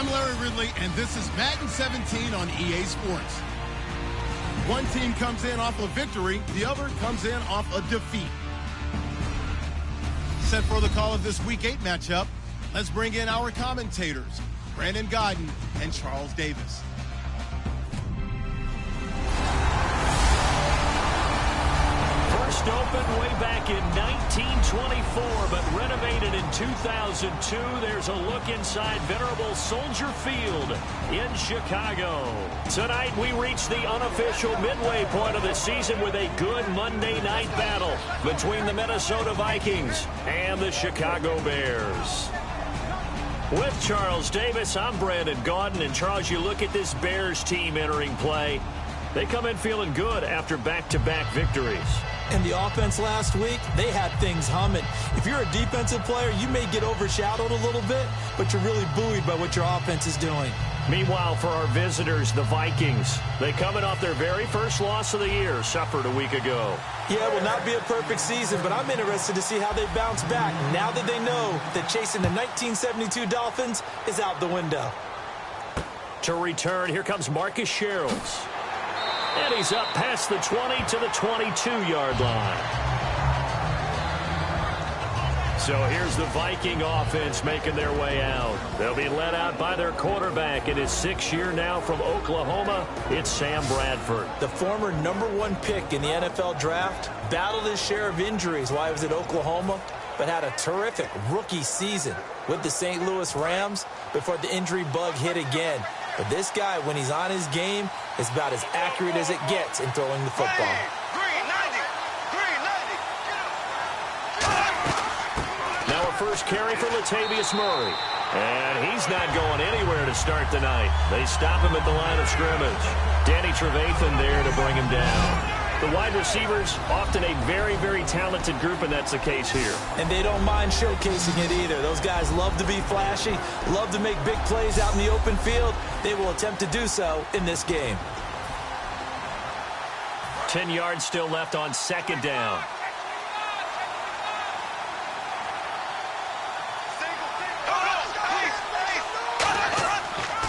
I'm Larry Ridley, and this is Madden 17 on EA Sports. One team comes in off a victory, the other comes in off a defeat. Set for the call of this Week 8 matchup, let's bring in our commentators, Brandon Godden and Charles Davis. First opened way back in 1924, but renovated in 2002. There's a look inside venerable Soldier Field in Chicago. Tonight we reach the unofficial midway point of the season with a good Monday night battle between the Minnesota Vikings and the Chicago Bears. With Charles Davis, I'm Brandon Gaudin. And Charles, you look at this Bears team entering play. They come in feeling good after back-to-back victories. And the offense last week, they had things humming. If you're a defensive player, you may get overshadowed a little bit, but you're really buoyed by what your offense is doing. Meanwhile, for our visitors, the Vikings, they coming off their very first loss of the year, suffered a week ago. Yeah, it will not be a perfect season, but I'm interested to see how they bounce back now that they know that chasing the 1972 Dolphins is out the window. To return, here comes Marcus Sherrills. And he's up past the 20 to the 22-yard line. So here's the Viking offense making their way out. They'll be led out by their quarterback in his 6th year now from Oklahoma. It's Sam Bradford. The former #1 pick in the NFL draft battled his share of injuries while he was at Oklahoma, but had a terrific rookie season with the St. Louis Rams before the injury bug hit again. But this guy, when he's on his game, is about as accurate as it gets in throwing the football. Now a first carry for Latavius Murray. And he's not going anywhere to start the night. They stop him at the line of scrimmage. Danny Trevathan there to bring him down. The wide receivers, often a very, very talented group, and that's the case here. And they don't mind showcasing it either. Those guys love to be flashy, love to make big plays out in the open field. They will attempt to do so in this game. 10 yards still left on 2nd down.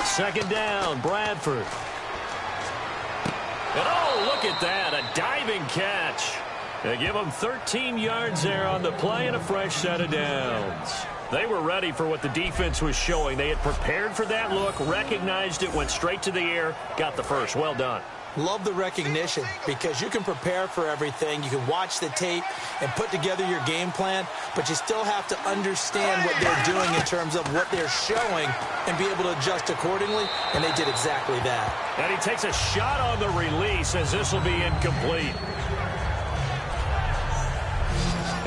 Second down, Bradford. And oh, look at that, a diving catch. They give them 13 yards there on the play and a fresh set of downs. They were ready for what the defense was showing. They had prepared for that look, recognized it, went straight to the air, got the first. Well done. Love the recognition because you can prepare for everything. You can watch the tape and put together your game plan, but you still have to understand what they're doing in terms of what they're showing and be able to adjust accordingly, and they did exactly that. And he takes a shot on the release as this will be incomplete.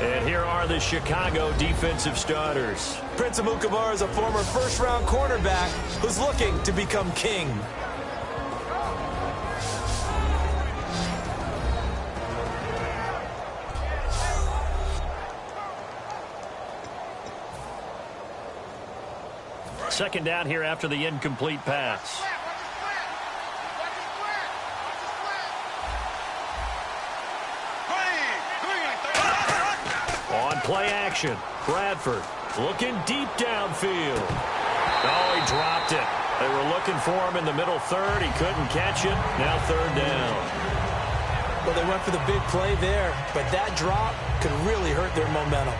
And here are the Chicago defensive starters. Prince Amukamara is a former first-round cornerback who's looking to become king. Second down here after the incomplete pass. On play action, Bradford looking deep downfield. Oh, he dropped it. They were looking for him in the middle third. He couldn't catch it. Now 3rd down. Well, they went for the big play there, but that drop could really hurt their momentum.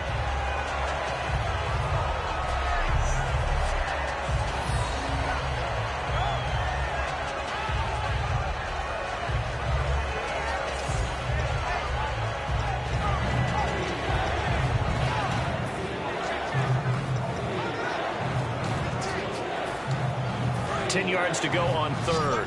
Yards to go on 3rd.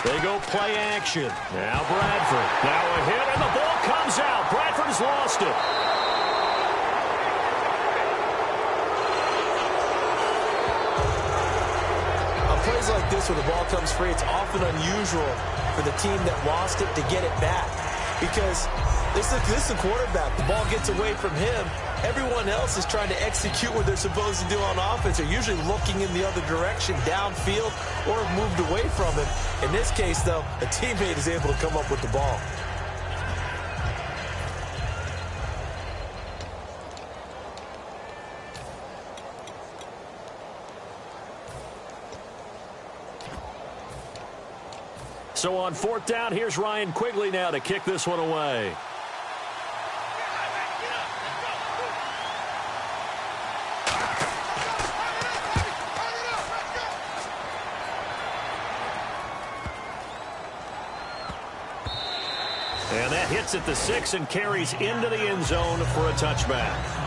They go play action. Now Bradford. Now a hit, and the ball comes out. Bradford has lost it. On plays like this where the ball comes free, it's often unusual for the team that lost it to get it back. Because this is the quarterback. The ball gets away from him. Everyone else is trying to execute what they're supposed to do on offense. They're usually looking in the other direction, downfield, or have moved away from him. In this case, though, a teammate is able to come up with the ball. So on 4th down, here's Ryan Quigley now to kick this one away. And that hits at the 6 and carries into the end zone for a touchback.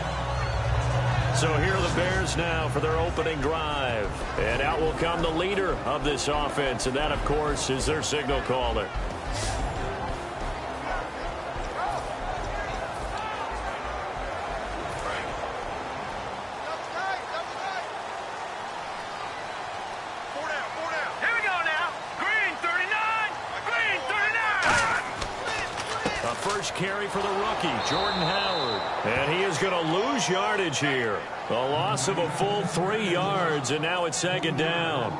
So here are the Bears now for their opening drive. And out will come the leader of this offense, and that, of course, is their signal caller. First carry for the rookie, Jordan Howard. And he is going to lose yardage here. A loss of a full 3 yards, and now it's 2nd down.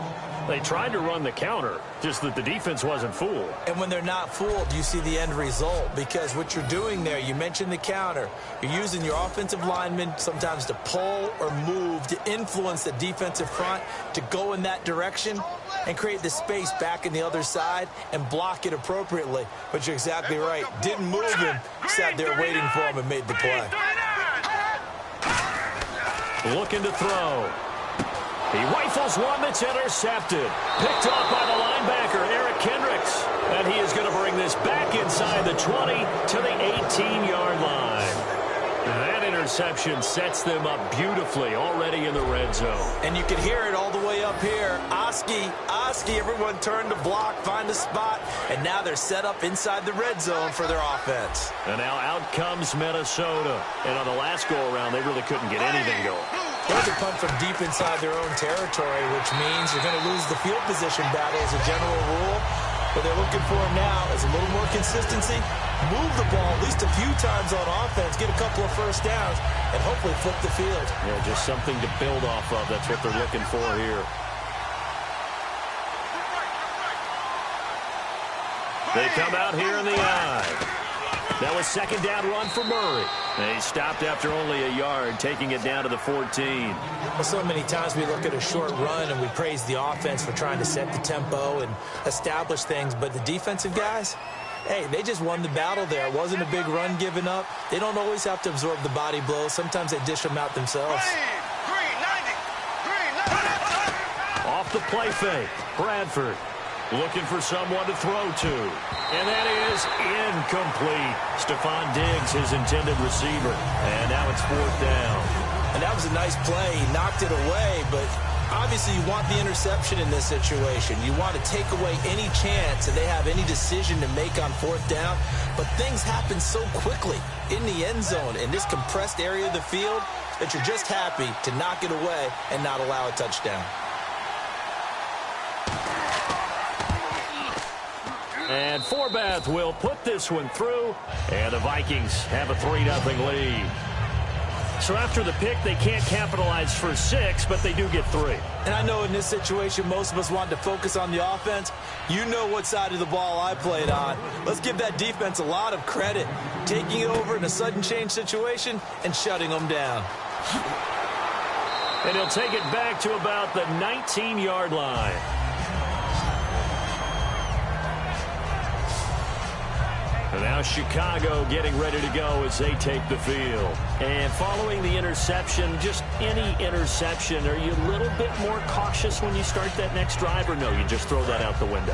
They tried to run the counter, just that the defense wasn't fooled. And when they're not fooled, you see the end result, because what you're doing there, you mentioned the counter. You're using your offensive linemen sometimes to pull or move to influence the defensive front to go in that direction and create the space back in the other side and block it appropriately. But you're exactly right. Didn't move him, sat there waiting for him and made the play. Looking to throw. He rifles one that's intercepted. Picked off by the linebacker, Eric Kendricks. And he is going to bring this back inside the 20 to the 18-yard line. That interception sets them up beautifully already in the red zone. And you can hear it all the way up here. Oski, everyone turned to block, find a spot, and now they're set up inside the red zone for their offense. And now out comes Minnesota. And on the last go-around, they really couldn't get anything going. There's a punt from deep inside their own territory, which means you're going to lose the field position battle as a general rule. What they're looking for now is a little more consistency, move the ball at least a few times on offense, get a couple of first downs, and hopefully flip the field. Yeah, just something to build off of. That's what they're looking for here. They come out here in the eye. That was 2nd down run for Murray. They stopped after only a yard, taking it down to the 14. Well, so many times we look at a short run and we praise the offense for trying to set the tempo and establish things, but the defensive guys, hey, they just won the battle there. It wasn't a big run given up. They don't always have to absorb the body blows. Sometimes they dish them out themselves. Off the play fake, Bradford looking for someone to throw to. And that is incomplete. Stephon Diggs, his intended receiver. And now it's 4th down. And that was a nice play. He knocked it away, but obviously you want the interception in this situation. You want to take away any chance that they have any decision to make on 4th down. But things happen so quickly in the end zone, in this compressed area of the field, that you're just happy to knock it away and not allow a touchdown. And Forbath will put this one through, and the Vikings have a 3-0 lead. So after the pick, they can't capitalize for 6, but they do get 3. And I know in this situation, most of us want to focus on the offense. You know what side of the ball I played on. Let's give that defense a lot of credit, taking it over in a sudden change situation and shutting them down. And he'll take it back to about the 19-yard line. And now Chicago getting ready to go as they take the field. And following the interception, just any interception, are you a little bit more cautious when you start that next drive, or no, you just throw that out the window?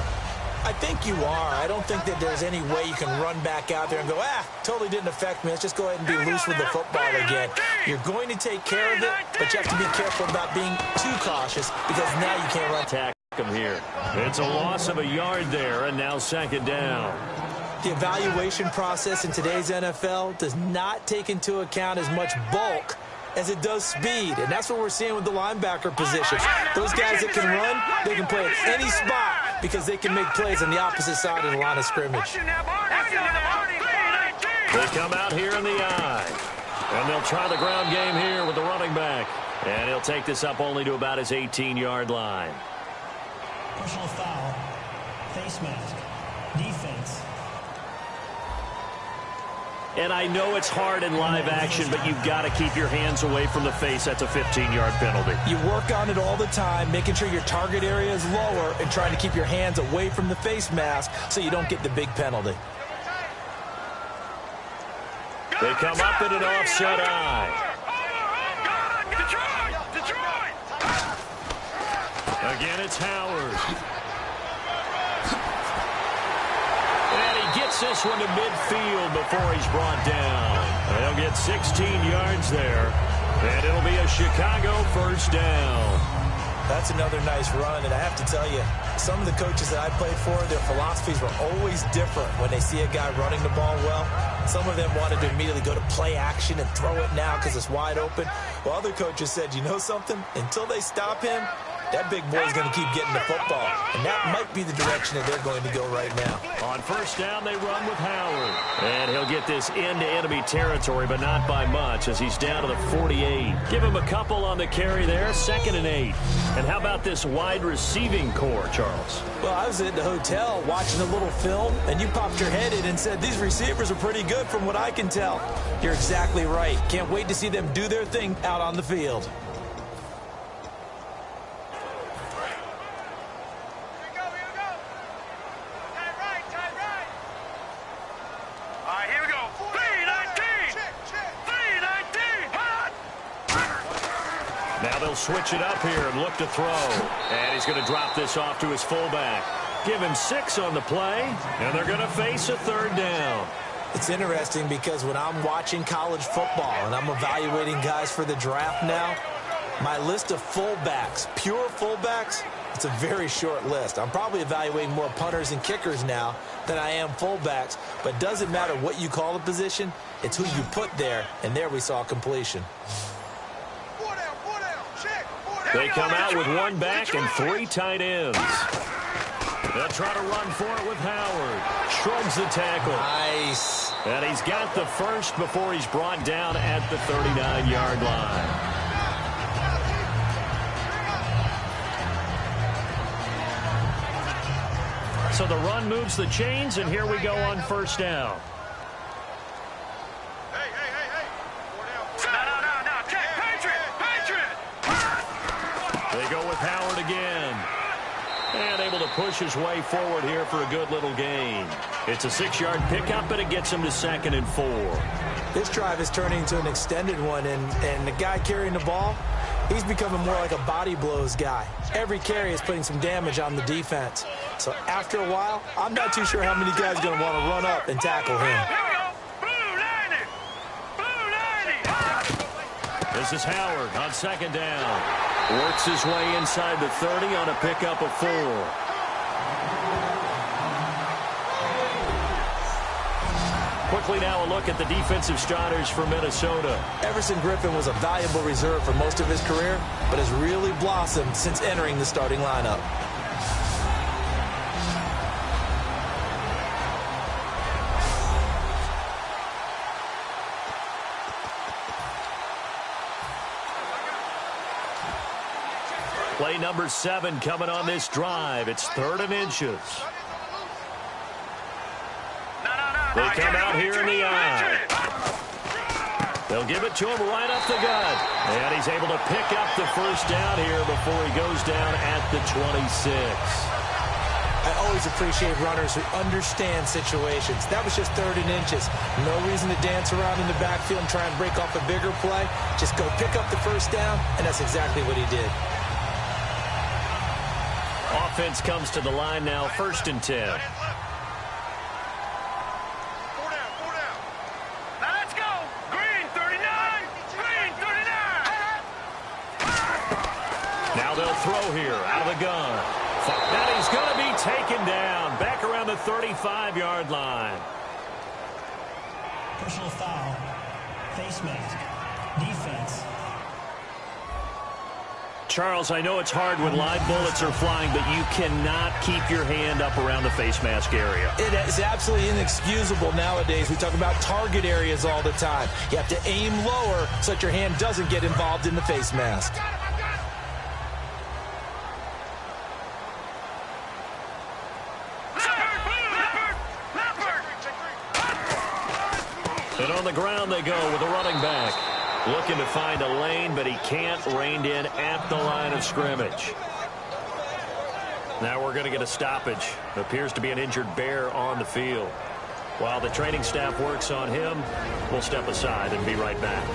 I think you are. I don't think that there's any way you can run back out there and go, totally didn't affect me. Let's just go ahead and be loose with the football again. You're going to take care of it, but you have to be careful about being too cautious, because now you can't run. Attack him here. It's a loss of a yard there, and now 2nd down. The evaluation process in today's NFL does not take into account as much bulk as it does speed, and that's what we're seeing with the linebacker position. Those guys that can run, they can play at any spot because they can make plays on the opposite side of the line of scrimmage. They come out here in the eye, and they'll try the ground game here with the running back, and he'll take this up only to about his 18-yard line. Personal foul, face mask, defense. And I know it's hard in live action, but you've got to keep your hands away from the face. That's a 15-yard penalty. You work on it all the time, making sure your target area is lower and trying to keep your hands away from the face mask so you don't get the big penalty. They come up in an offset eye. Again, it's Howard. And he gets this one to midfield before he's brought down. They'll get 16 yards there, and it'll be a Chicago first down. That's another nice run, and I have to tell you, some of the coaches that I played for, their philosophies were always different when they see a guy running the ball well. Some of them wanted to immediately go to play action and throw it now because it's wide open. While other coaches said, you know something? Until they stop him, that big boy's going to keep getting the football. And that might be the direction that they're going to go right now. On first down, they run with Howard. And he'll get this into enemy territory, but not by much as he's down to the 48. Give him a couple on the carry there, 2nd and 8. And how about this wide receiving core, Charles? Well, I was at the hotel watching a little film, and you popped your head in and said, these receivers are pretty good from what I can tell. You're exactly right. Can't wait to see them do their thing out on the field. Now they'll switch it up here and look to throw. And he's going to drop this off to his fullback. Give him 6 on the play, and they're going to face a 3rd down. It's interesting because when I'm watching college football and I'm evaluating guys for the draft now, my list of fullbacks, pure fullbacks, it's a very short list. I'm probably evaluating more punters and kickers now than I am fullbacks, but it doesn't matter what you call the position, it's who you put there, and there we saw completion. They come out with 1 back and 3 tight ends. They'll try to run for it with Howard. Shrugs the tackle. Nice. And he's got the first before he's brought down at the 39-yard line. So the run moves the chains, and here we go on first down. They go with Howard again. And able to push his way forward here for a good little gain. It's a 6-yard pickup, but it gets him to 2nd and 4. This drive is turning into an extended one, and the guy carrying the ball, he's becoming more like a body blows guy. Every carry is putting some damage on the defense. So after a while, I'm not too sure how many guys are going to want to run up and tackle him. This is Howard on 2nd down. Works his way inside the 30 on a pickup of 4. Quickly now a look at the defensive starters for Minnesota. Everson Griffin was a valuable reserve for most of his career, but has really blossomed since entering the starting lineup. Play number 7 coming on this drive. It's 3rd and inches. They come out here in the eye. They'll give it to him right up the gut. And he's able to pick up the first down here before he goes down at the 26. I always appreciate runners who understand situations. That was just 3rd and inches. No reason to dance around in the backfield and try and break off a bigger play. Just go pick up the first down, and that's exactly what he did. Offense comes to the line now, 1st and 10. Now they'll throw here out of the gun. And he's going to be taken down back around the 35-yard line. Personal foul. Face mask. Defense. Charles, I know it's hard when live bullets are flying, but you cannot keep your hand up around the face mask area. It is absolutely inexcusable nowadays. We talk about target areas all the time. You have to aim lower so that your hand doesn't get involved in the face mask. And on the ground they go with a running back. Looking to find a lane, but he can't. Reined in at the line of scrimmage. Now we're going to get a stoppage. Appears to be an injured Bear on the field. While the training staff works on him, we'll step aside and be right back.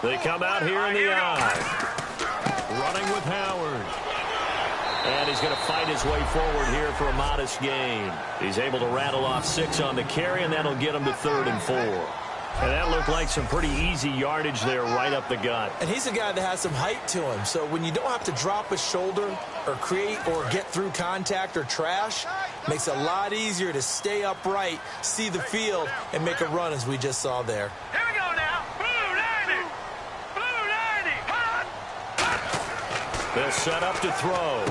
They come out here in the eye. Running with Howard. And he's going to fight his way forward here for a modest gain. He's able to rattle off 6 on the carry, and that'll get him to 3rd and 4. And that looked like some pretty easy yardage there right up the gut. And he's a guy that has some height to him. So when you don't have to drop a shoulder or create or get through contact or trash, makes it a lot easier to stay upright, see the field, and make a run as we just saw there. Here we go now. Blue 90. Blue 90. Hot. They'll set up to throw.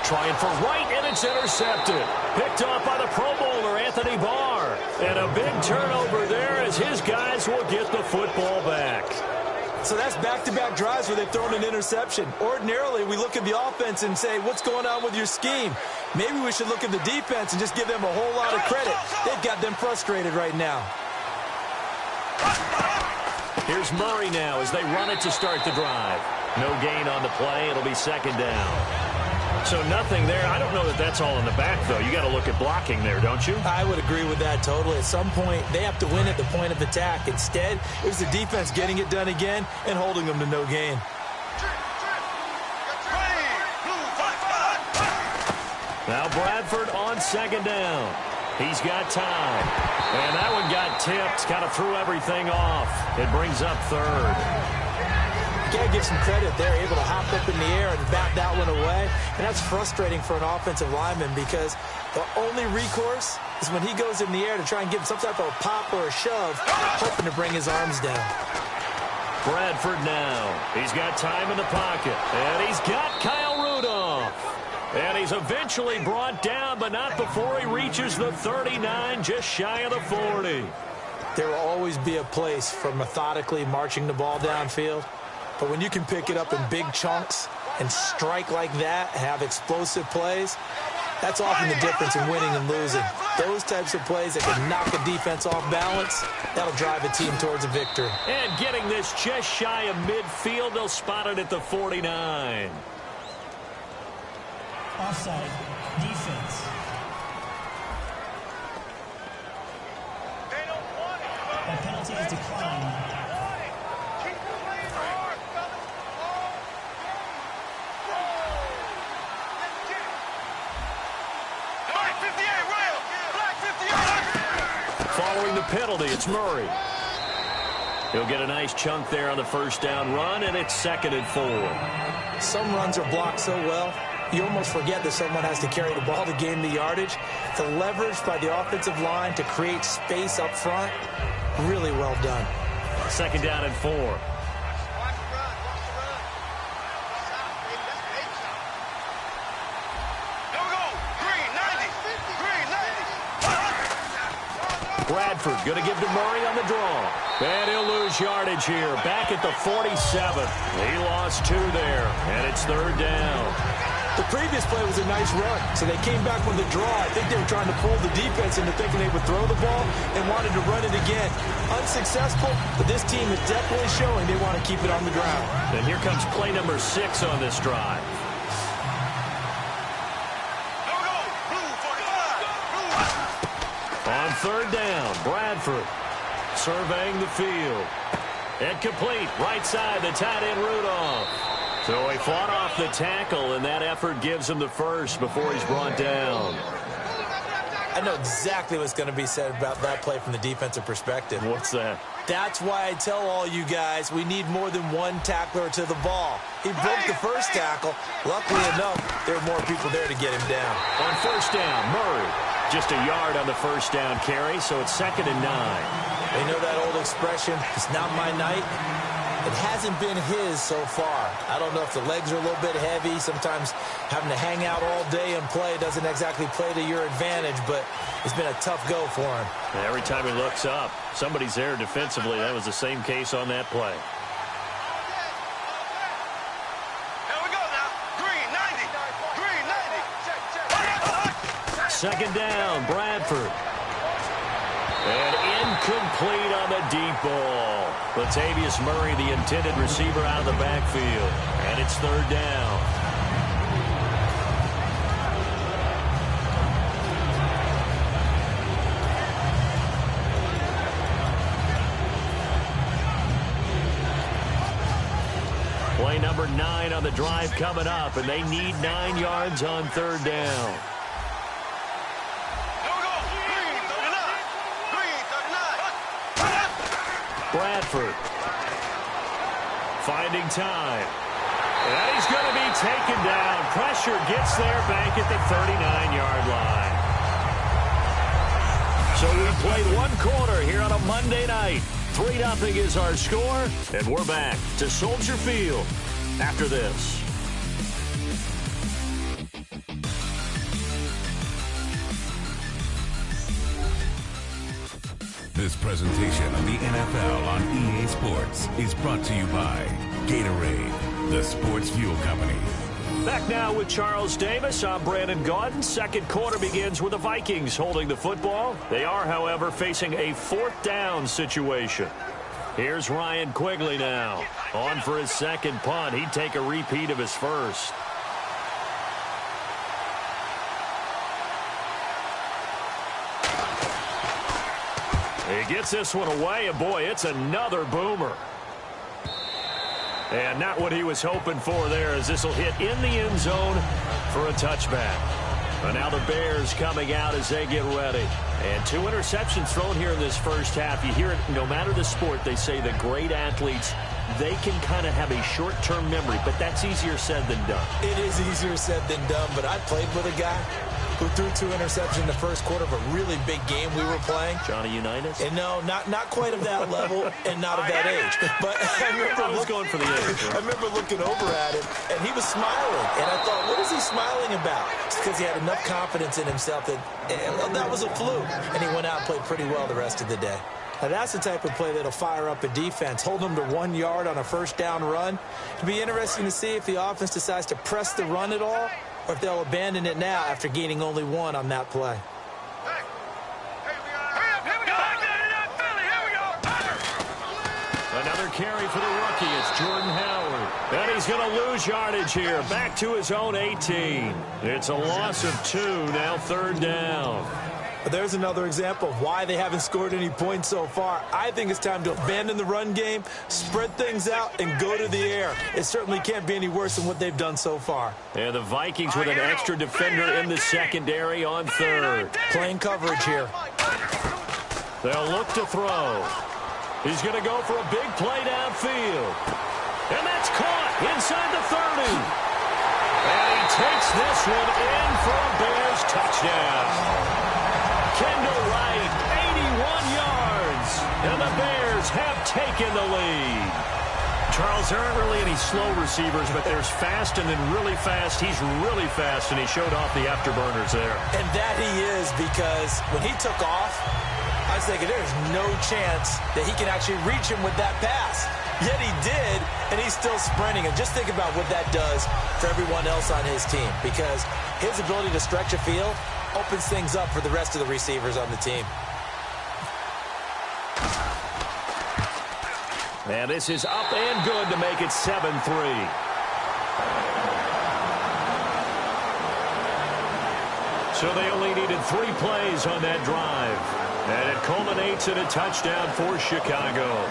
Trying for right, and it's intercepted. Picked off by the Pro Bowler, Anthony Barr. And a big turnover there as his guys will get the football back. So that's back-to-back drives where they've thrown an interception. Ordinarily, we look at the offense and say, what's going on with your scheme? Maybe we should look at the defense and just give them a whole lot of credit. They've got them frustrated right now. Here's Murray now as they run it to start the drive. No gain on the play. It'll be 2nd down. So nothing there. I don't know that that's all in the back, though. You got to look at blocking there, don't you? I would agree with that totally. At some point, they have to win at the point of attack. Instead, it was the defense getting it done again and holding them to no gain. Now Bradford on 2nd down. He's got time. And that one got tipped. Kind of threw everything off. It brings up 3rd. Got to give some credit. They're able to hop up in the air and bat that one away. And that's frustrating for an offensive lineman because the only recourse is when he goes in the air to try and give some type of a pop or a shove, hoping to bring his arms down. Bradford now. He's got time in the pocket. And he's got Kyle Rudolph. And he's eventually brought down, but not before he reaches the 39, just shy of the 40. There will always be a place for methodically marching the ball downfield. But when you can pick it up in big chunks and strike like that, have explosive plays, that's often the difference in winning and losing. Those types of plays that can knock a defense off balance, that'll drive a team towards a victory. And getting this just shy of midfield, they'll spot it at the 49. Offside. Defense. That penalty is declined. Following the penalty, it's Murray. He'll get a nice chunk there on the 1st down run, and it's 2nd and 4. Some runs are blocked so well, you almost forget that someone has to carry the ball to gain the yardage. The leverage by the offensive line to create space up front, really well done. 2nd down and 4. Bradford going to give to Murray on the draw. And he'll lose yardage here. Back at the 47. He lost 2 there. And it's 3rd down. The previous play was a nice run, so they came back with the draw. I think they were trying to pull the defense into thinking they would throw the ball and wanted to run it again. Unsuccessful, but this team is definitely showing they want to keep it on the ground. And here comes play number 6 on this drive. On 3rd down, Bradford surveying the field. And complete, right side, the tight end Rudolph. So he fought off the tackle, and that effort gives him the first before he's brought down. I know exactly what's going to be said about that play from the defensive perspective. What's that? That's why I tell all you guys we need more than one tackler to the ball. He broke the first tackle. Luckily enough, there were more people there to get him down. On 1st down, Murray. Just a yard on the 1st down carry, so it's 2nd and 9. They know that old expression, it's not my night. It hasn't been his so far. I don't know if the legs are a little bit heavy. Sometimes having to hang out all day and play doesn't exactly play to your advantage, but it's been a tough go for him. And every time he looks up, somebody's there defensively. That was the same case on that play. Here we go now. Green 90. Green 90. 2nd down, Bradford. And incomplete on the deep ball. Latavius Murray, the intended receiver, out of the backfield. And it's 3rd down. 9 on the drive coming up, and they need 9 yards on third down. Bradford finding time. And he's going to be taken down. Pressure gets there back at the 39-yard line. So we played one quarter here on a Monday night. 3-0 is our score, and we're back to Soldier Field after this. This presentation of the NFL on EA Sports is brought to you by Gatorade, the sports fuel company. Back now with Charles Davis. I'm Brandon Gaudin. Second quarter begins with the Vikings holding the football. They are, however, facing a 4th down situation. Here's Ryan Quigley now. On for his second punt. He'd take a repeat of his first. He gets this one away, and boy, it's another boomer. And not what he was hoping for there, as this will hit in the end zone for a touchback. But now the Bears coming out as they get ready. And 2 interceptions thrown here in this first half. You hear it, no matter the sport, they say the great athletes, they can kind of have a short-term memory, but that's easier said than done. It is easier said than done, but I played with a guy who threw 2 interceptions in the first quarter of a really big game we were playing. Johnny Unitas? And no, not quite of that level and not of that age. But I was going for the age. I remember looking over at him, and he was smiling. And I thought, what is he smiling about? It's because he had enough confidence in himself that that was a fluke. And he went out and played pretty well the rest of the day. Now, that's the type of play that'll fire up a defense. Hold them to 1 yard on a first down run. It'll be interesting to see if the offense decides to press the run at all, or if they'll abandon it now after gaining only 1 on that play. Another carry for the rookie. It's Jordan Howard. And he's going to lose yardage here. Back to his own 18. It's a loss of 2. Now 3rd down. But there's another example of why they haven't scored any points so far. I think it's time to abandon the run game, spread things out, and go to the air. It certainly can't be any worse than what they've done so far. And the Vikings with an extra defender in the secondary on 3rd. Playing coverage here. They'll look to throw. He's going to go for a big play downfield. And that's caught inside the 30. And he takes this one in for a Bears touchdown. Kendall Wright, 81 yards, and the Bears have taken the lead. Charles, there aren't really any slow receivers, but there's fast and then really fast. He's really fast, and he showed off the afterburners there. And that he is, because when he took off, I was thinking there's no chance that he can actually reach him with that pass. Yet he did, and he's still sprinting. And just think about what that does for everyone else on his team, because his ability to stretch a field opens things up for the rest of the receivers on the team. And this is up and good to make it 7-3. So they only needed 3 plays on that drive. And it culminates in a touchdown for Chicago.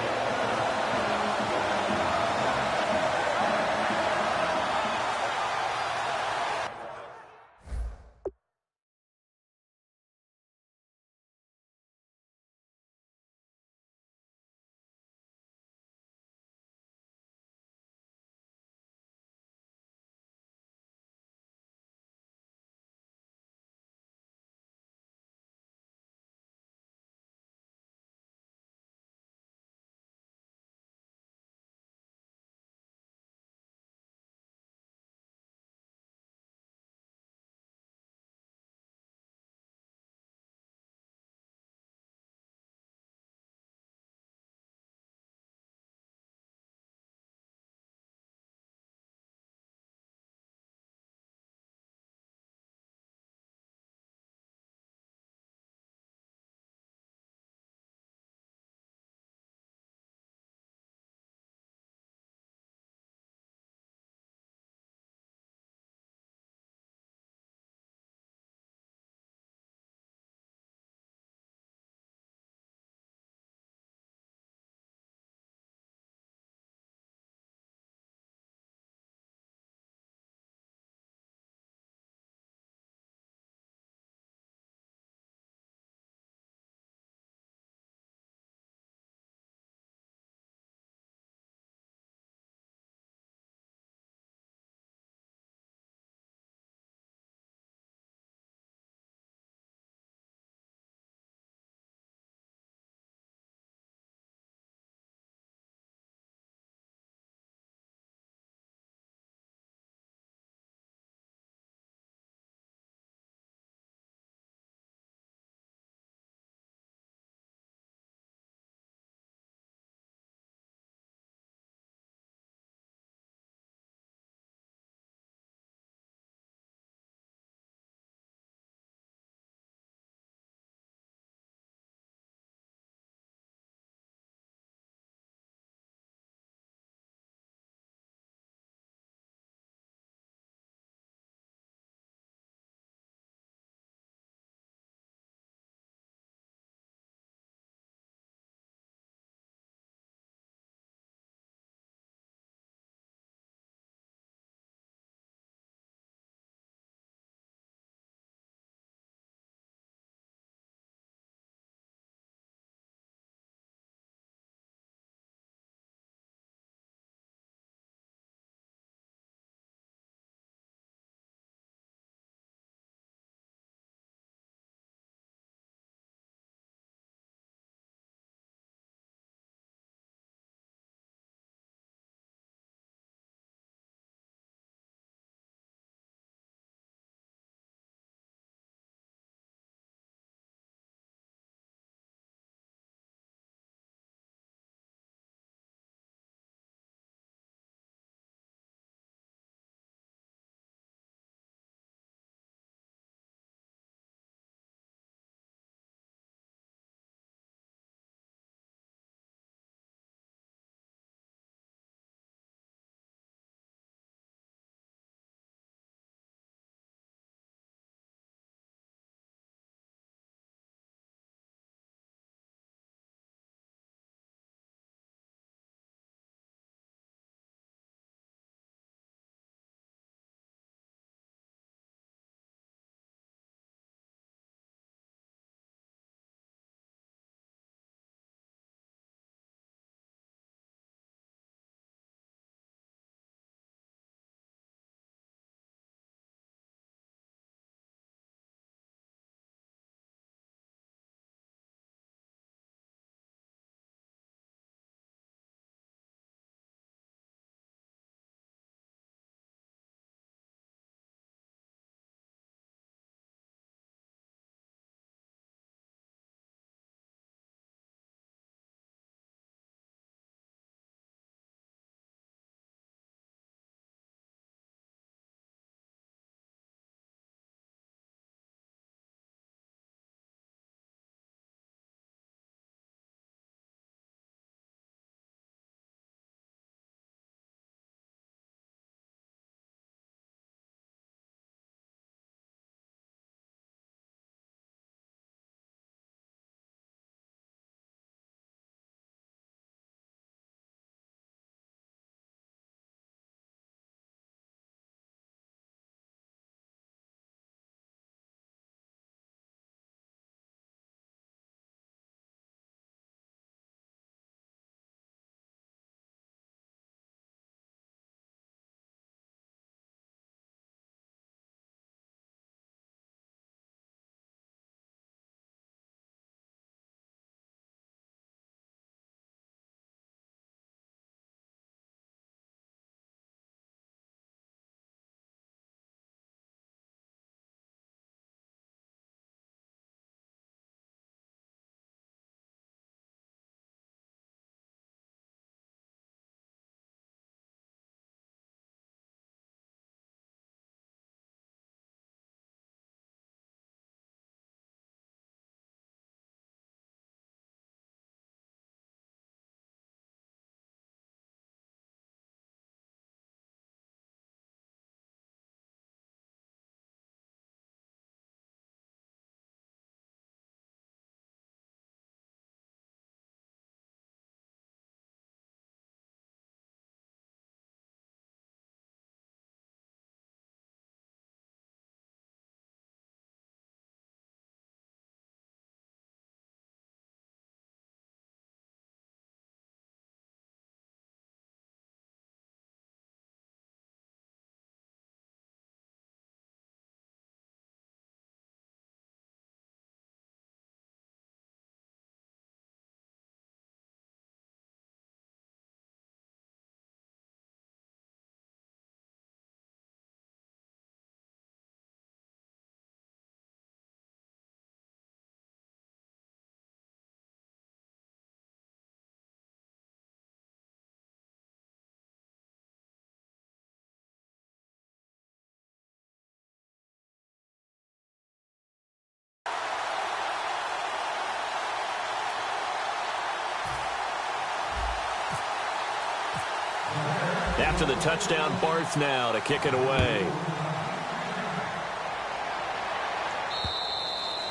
back to the touchdown Barth now to kick it away.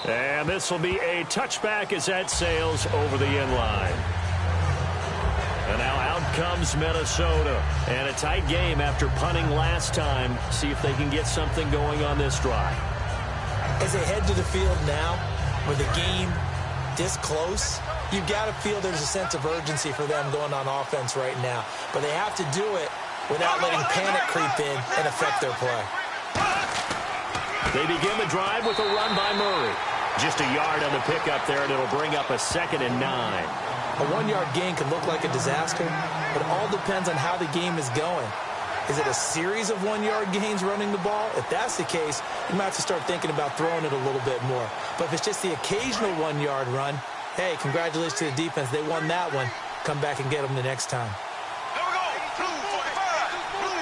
And this will be a touchback as that sails over the end line. And now out comes Minnesota. And a tight game after punting last time. See if they can get something going on this drive. As they head to the field now, with the game this close, you've got to feel there's a sense of urgency for them going on offense right now. But they have to do it without letting panic creep in and affect their play. They begin the drive with a run by Murray. Just a yard on the pickup there, and it'll bring up a 2nd and 9. A 1-yard gain can look like a disaster, but it all depends on how the game is going. Is it a series of 1-yard gains running the ball? If that's the case, you might have to start thinking about throwing it a little bit more. But if it's just the occasional 1-yard run, hey, congratulations to the defense. They won that one. Come back and get them the next time. Here we go. Blue 45. Blue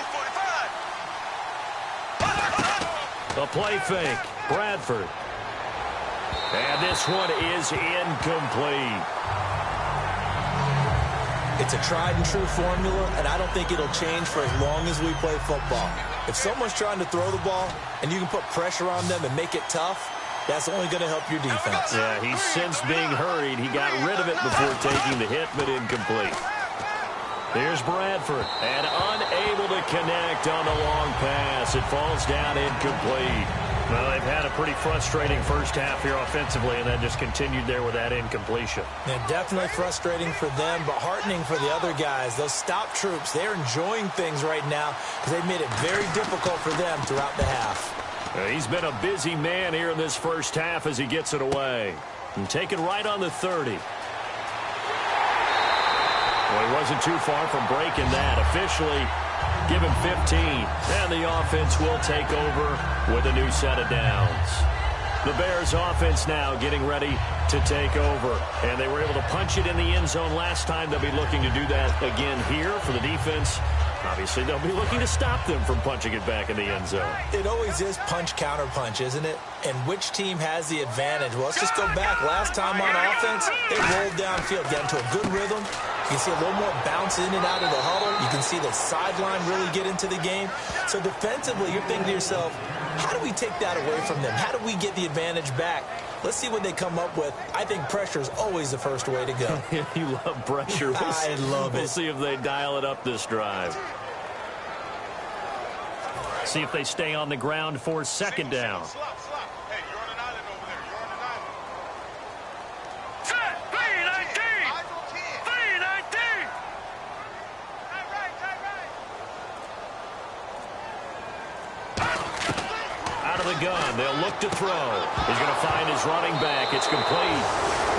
45. A play fake. Bradford. And this one is incomplete. It's a tried-and-true formula, and I don't think it'll change for as long as we play football. If someone's trying to throw the ball and you can put pressure on them and make it tough, that's only going to help your defense. Yeah, he's since being hurried. He got rid of it before taking the hit, but incomplete. Here's Bradford, and unable to connect on the long pass. It falls down incomplete. Well, they've had a pretty frustrating first half here offensively, and that just continued there with that incompletion. Yeah, definitely frustrating for them, but heartening for the other guys. Those stop troops, they're enjoying things right now because they've made it very difficult for them throughout the half. He's been a busy man here in this first half as he gets it away. And taken right on the 30. Well, he wasn't too far from breaking that. Officially, give him 15. And the offense will take over with a new set of downs. The Bears offense now getting ready to take over. And they were able to punch it in the end zone last time. They'll be looking to do that again here for the defense. Obviously, they'll be looking to stop them from punching it back in the end zone. It always is punch-counter-punch, isn't it? And which team has the advantage? Well, let's just go back. Last time on offense, they rolled downfield, got into a good rhythm. You can see a little more bounce in and out of the huddle. You can see the sideline really get into the game. So defensively, you're thinking to yourself, how do we take that away from them? How do we get the advantage back? Let's see what they come up with. I think pressure is always the first way to go. You love pressure. I love it. We'll see if they dial it up this drive. See if they stay on the ground for 2nd down. Hey, you're on an island over there. You're on an island. Set. 319. 319. Out of the gun. They'll look to throw. He's going to find his running back. It's complete.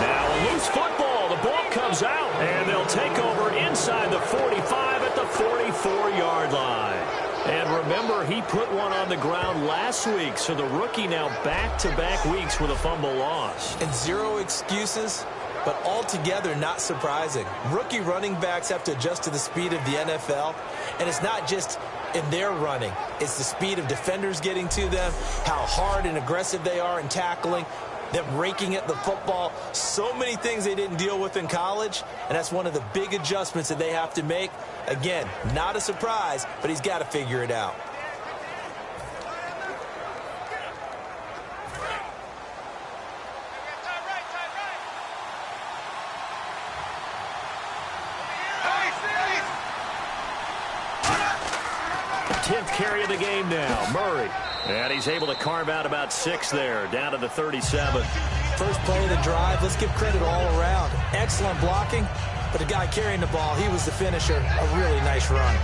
Now a loose football. The ball comes out. And they'll take over inside the 45 at the 44-yard line. And remember, he put one on the ground last week, so the rookie now back-to-back weeks with a fumble lost. And zero excuses, but altogether not surprising. Rookie running backs have to adjust to the speed of the NFL, and it's not just in their running. It's the speed of defenders getting to them, how hard and aggressive they are in tackling, them raking at the football. So many things they didn't deal with in college, and that's one of the big adjustments that they have to make. Again, not a surprise, but he's got to figure it out. Carry of the game now, Murray. And he's able to carve out about 6 there, down to the 37. First play of the drive, let's give credit all around. Excellent blocking, but the guy carrying the ball, he was the finisher. A really nice run.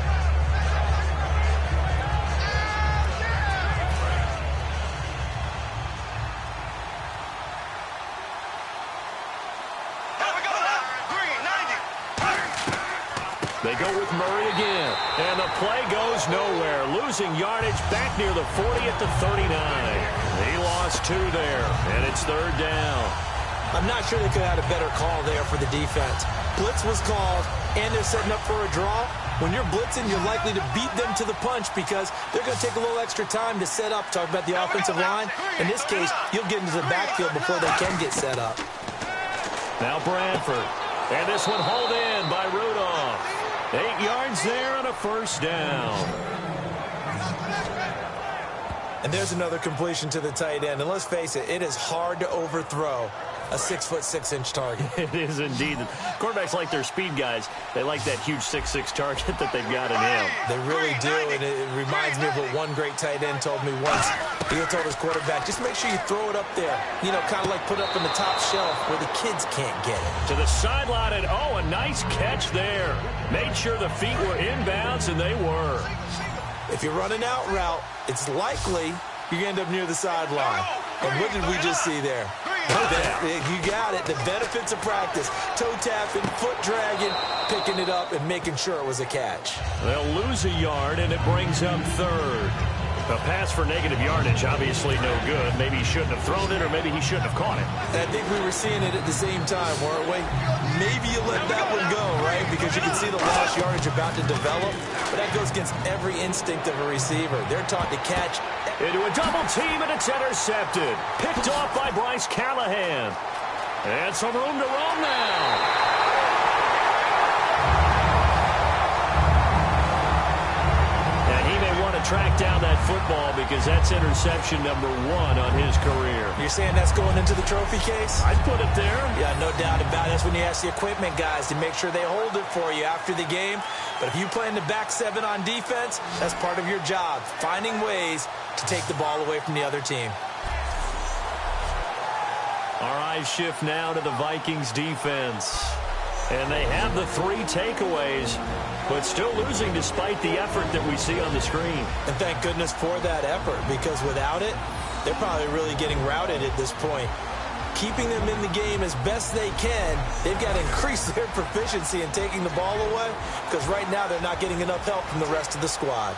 They go with Murray again, and the play goes nowhere. Losing yardage back near the 40 at the 39. He lost 2 there, and it's 3rd down. I'm not sure they could have had a better call there for the defense. Blitz was called, and they're setting up for a draw. When you're blitzing, you're likely to beat them to the punch because they're going to take a little extra time to set up. Talk about the offensive line. In this case, you'll get into the backfield before they can get set up. Now Bradford, and this one hauled in by Rudolph. 8 yards there on a first down. And there's another completion to the tight end. And let's face it, it is hard to overthrow a 6'6" target. It is indeed. Quarterbacks like their speed guys. They like that huge 6'6" target that they've got in him. They really do, and it reminds me of what one great tight end told me once. He told his quarterback, just make sure you throw it up there. You know, kind of like put it up on the top shelf where the kids can't get it. To the sideline, and a nice catch there. Made sure the feet were inbounds, and they were. If you're running out route, it's likely you're going to end up near the sideline. And what did we just see there? You got it. The benefits of practice. Toe tapping, foot dragging, picking it up, and making sure it was a catch. They'll lose a yard, and it brings up third. A pass for negative yardage, obviously no good. Maybe he shouldn't have thrown it, or maybe he shouldn't have caught it. I think we were seeing it at the same time, weren't we? Maybe you let that one go, right? Because you can see the lost yardage about to develop. But that goes against every instinct of a receiver. They're taught to catch. Into a double team, and it's intercepted. Picked off by Bryce Callahan. And some room to roam now. Track down that football because that's interception number 1 on his career. You're saying that's going into the trophy case? I'd put it there. Yeah, no doubt about it. That's when you ask the equipment guys to make sure they hold it for you after the game. But if you play in the back 7 on defense, that's part of your job, finding ways to take the ball away from the other team. Our eyes shift now to the Vikings defense. And they have the 3 takeaways, but still losing despite the effort that we see on the screen. And thank goodness for that effort, because without it, they're probably really getting routed at this point. Keeping them in the game as best they can, they've got to increase their proficiency in taking the ball away, because right now they're not getting enough help from the rest of the squad.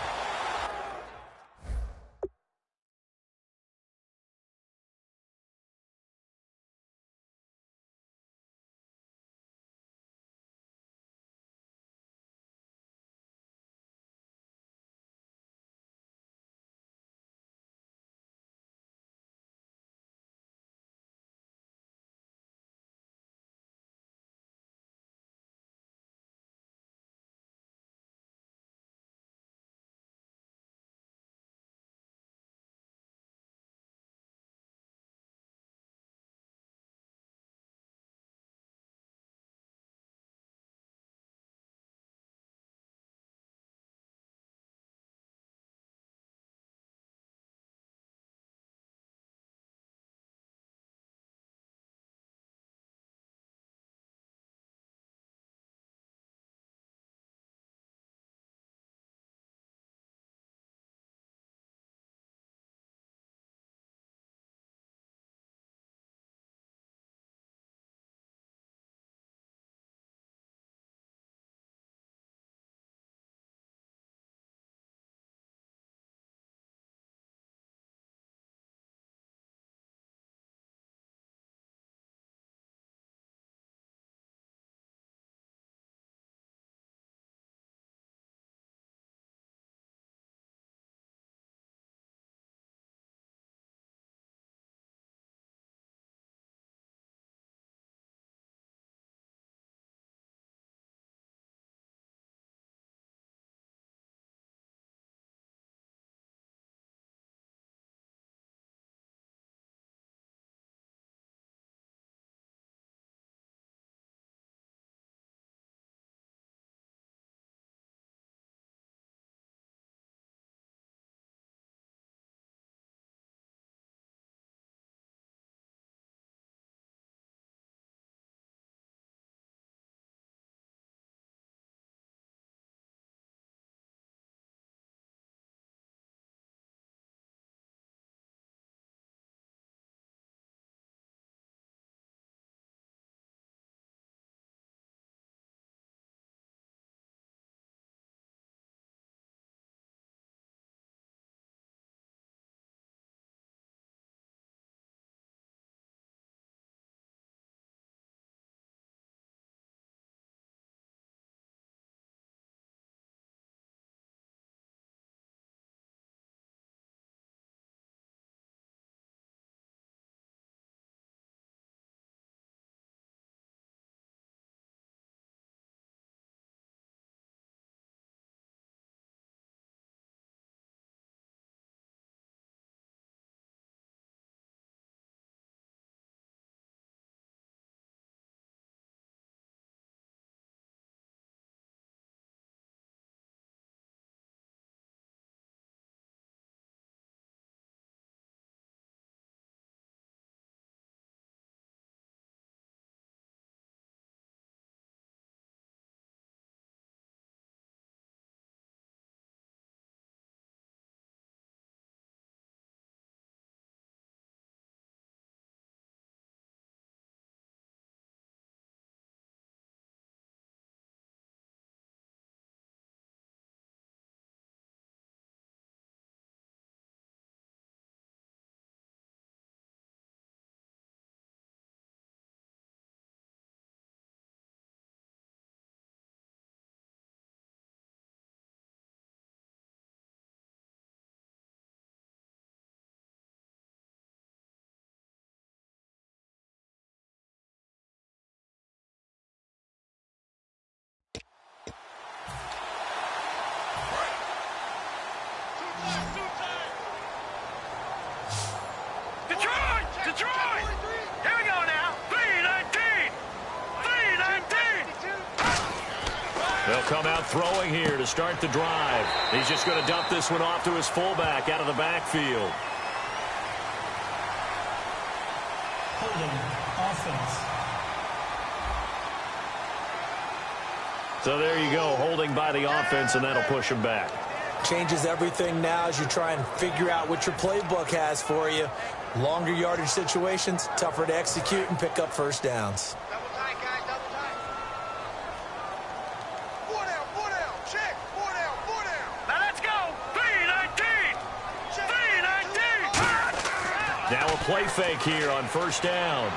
Detroit! Detroit! Here we go now. 319! 319! They'll come out throwing here to start the drive. He's just going to dump this one off to his fullback out of the backfield. Holding offense. So there you go, holding by the offense, and that'll push him back. Changes everything now as you try and figure out what your playbook has for you. Longer yardage situations, tougher to execute and pick up first downs. Double tight, guys, double tight. 4 down, 4 down. Check. 4 down, 4 down. Now let's go. 319. 319. Now a play fake here on first down.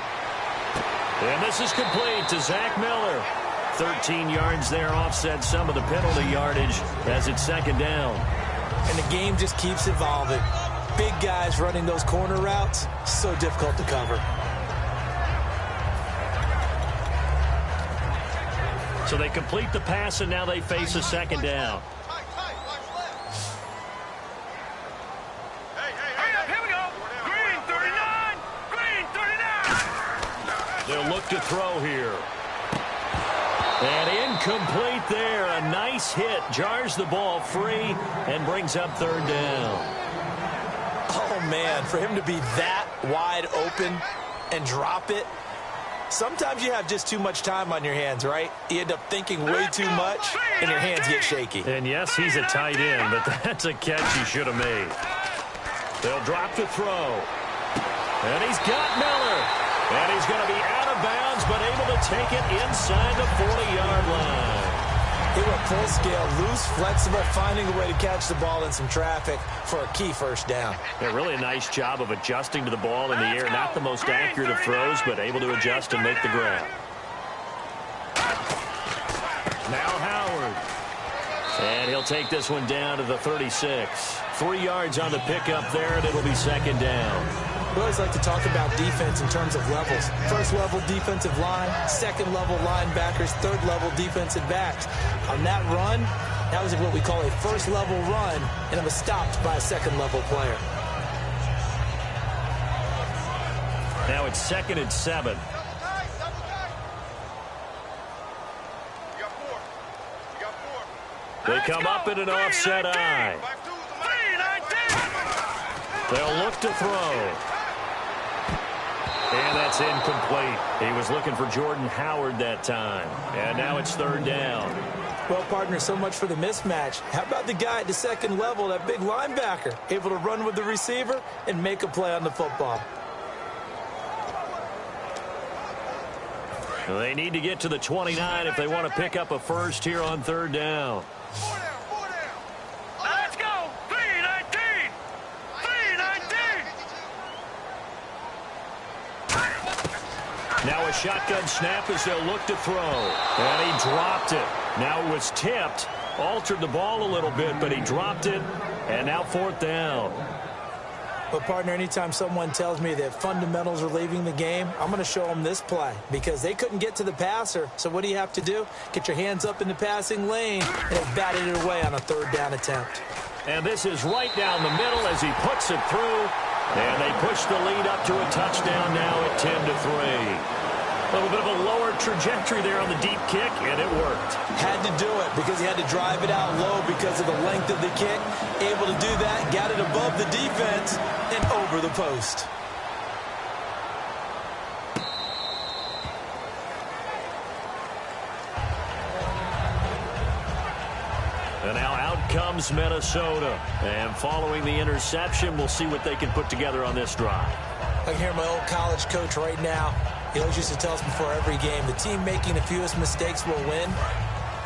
And this is complete to Zach Miller. 13 yards there, offset some of the penalty yardage as it's second down. And the game just keeps evolving. Big guys running those corner routes, so difficult to cover. So they complete the pass, and now they face a second down. Here we go. Green 39. Green 39. They'll look to throw here. And incomplete there. A nice hit. Jars the ball free and brings up third down. Oh, man, for him to be that wide open and drop it. Sometimes you have just too much time on your hands, right? You end up thinking way too much, and your hands get shaky. And yes, he's a tight end, but that's a catch he should have made. They'll drop the throw. And he's got Miller. And he's going to be out of bounds, but able to take it inside the 40-yard line. They were full scale, loose, flexible, finding a way to catch the ball in some traffic for a key first down. Yeah, really a nice job of adjusting to the ball in the air. Not the most accurate of throws, but able to adjust and make the grab. Now Howard. And he'll take this one down to the 36. 3 yards on the pickup there, and it'll be second down. We always like to talk about defense in terms of levels. First level defensive line, second level linebackers, third level defensive backs. On that run, that was what we call a first level run, and it was stopped by a second level player. Now it's 2nd and 7. Double tight, double tight. You got 4. You got 4. They come up in an offset eye. 319. They'll look to throw. And that's incomplete. He was looking for Jordan Howard that time. And now it's third down. Well, partner, so much for the mismatch. How about the guy at the second level, that big linebacker, able to run with the receiver and make a play on the football? Well, they need to get to the 29 if they want to pick up a first here on third down. 4 down, 4 down. Now let's go. 319. 319. Now a shotgun snap as they'll look to throw. And he dropped it. Now it was tipped. Altered the ball a little bit, but he dropped it. And now fourth down. But, partner, anytime someone tells me that fundamentals are leaving the game, I'm going to show them this play because they couldn't get to the passer. So what do you have to do? Get your hands up in the passing lane, and they batted it away on a third down attempt. And this is right down the middle as he puts it through. And they push the lead up to a touchdown now at 10-3. A little bit of a lower trajectory there on the deep kick, and it worked. Had to do it because he had to drive it out low because of the length of the kick. Able to do that, got it above the defense and over the post. And now out comes Minnesota. And following the interception, we'll see what they can put together on this drive. I can hear my old college coach right now. He always used to tell us before every game, the team making the fewest mistakes will win.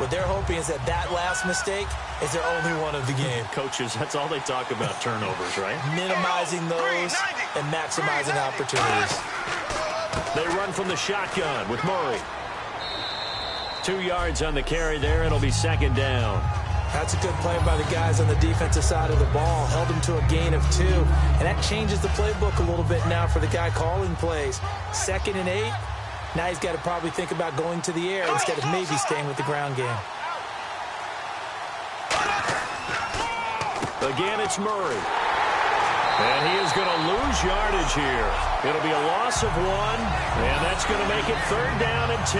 What they're hoping is that that last mistake is their only one of the game. Coaches, that's all they talk about, turnovers, right? Minimizing those and maximizing opportunities. They run from the shotgun with Murray. 2 yards on the carry there. It'll be second down. That's a good play by the guys on the defensive side of the ball. Held him to a gain of 2. And that changes the playbook a little bit now for the guy calling plays. 2nd and 8. Now he's got to probably think about going to the air instead of maybe staying with the ground game. Again, it's Murray. And he is going to lose yardage here. It'll be a loss of 1, and that's going to make it 3rd down and 10.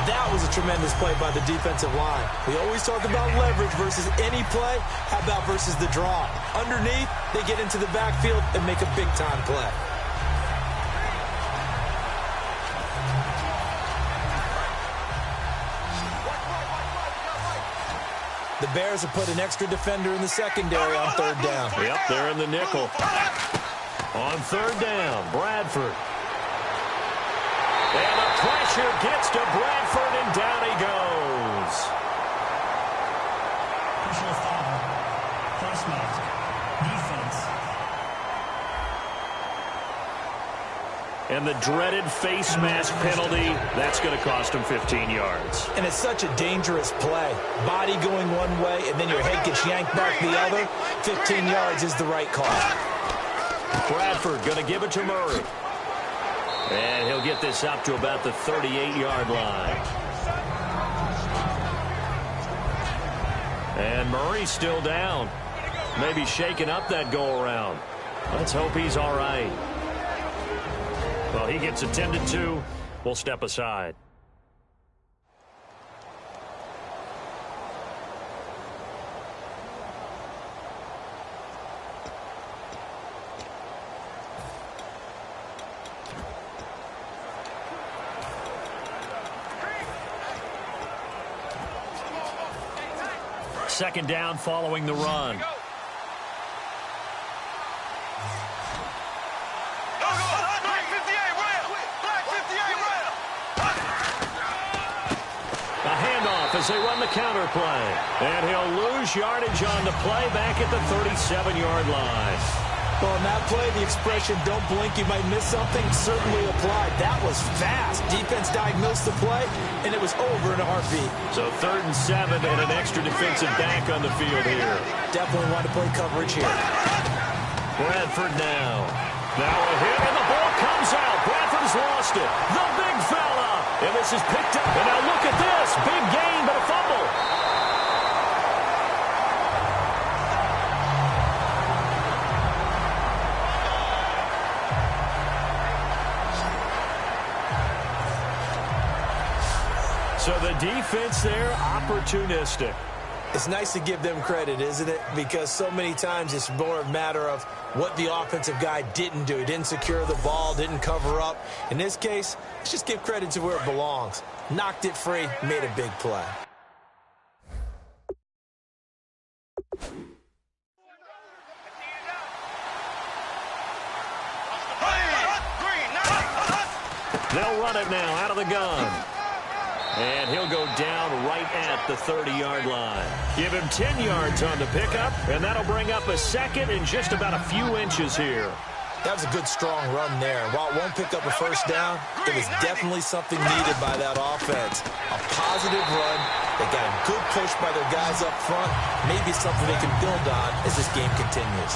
That was a tremendous play by the defensive line. We always talk about leverage versus any play. How about versus the draw? Underneath, they get into the backfield and make a big-time play. The Bears have put an extra defender in the secondary on 3rd down. Yep, they're in the nickel. On 3rd down, Bradford. And the pressure gets to Bradford, and down he goes. Personal foul. Face mask. Defense. And the dreaded face mask penalty, that's going to cost him 15 yards. And it's such a dangerous play. Body going one way, and then your head gets yanked back the other. 15 yards is the right call. Bradford going to give it to Murray. And he'll get this up to about the 38-yard line. And Murray's still down. Maybe shaking up that go-around. Let's hope he's all right. Well, he gets attended to. We'll step aside. Second down following the run. A handoff as they run the counter play. And he'll lose yardage on the play back at the 37-yard line. Well, on that play, the expression, don't blink, you might miss something, certainly applied. That was fast. Defense diagnosed the play, and it was over in a heartbeat. So 3rd and 7 and an extra defensive back on the field here. Definitely want to play coverage here. Bradford now. Now a hit, and the ball comes out. Bradford's lost it. The big fella. And this is picked up. And now look at this. Big gain, but a fumble. So the defense there, opportunistic. It's nice to give them credit, isn't it? Because so many times it's more a matter of what the offensive guy didn't do. He didn't secure the ball, didn't cover up. In this case, let's just give credit to where it belongs. Knocked it free, made a big play. They'll run it now out of the gun. And he'll go down right at the 30-yard line. Give him 10 yards on the pickup, and that'll bring up a second and just about a few inches here. That was a good, strong run there. While it won't pick up a first down, it was definitely something needed by that offense. A positive run. They got a good push by their guys up front. Maybe something they can build on as this game continues.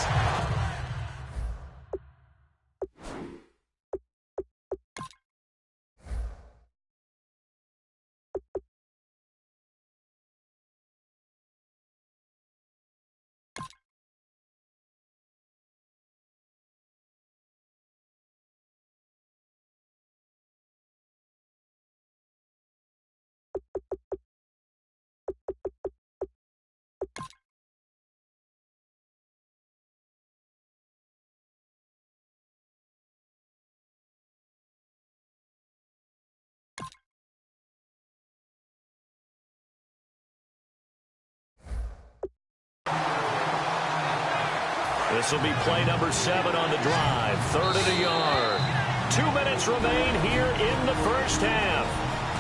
This will be play number 7 on the drive. 3rd and a yard. 2 minutes remain here in the first half.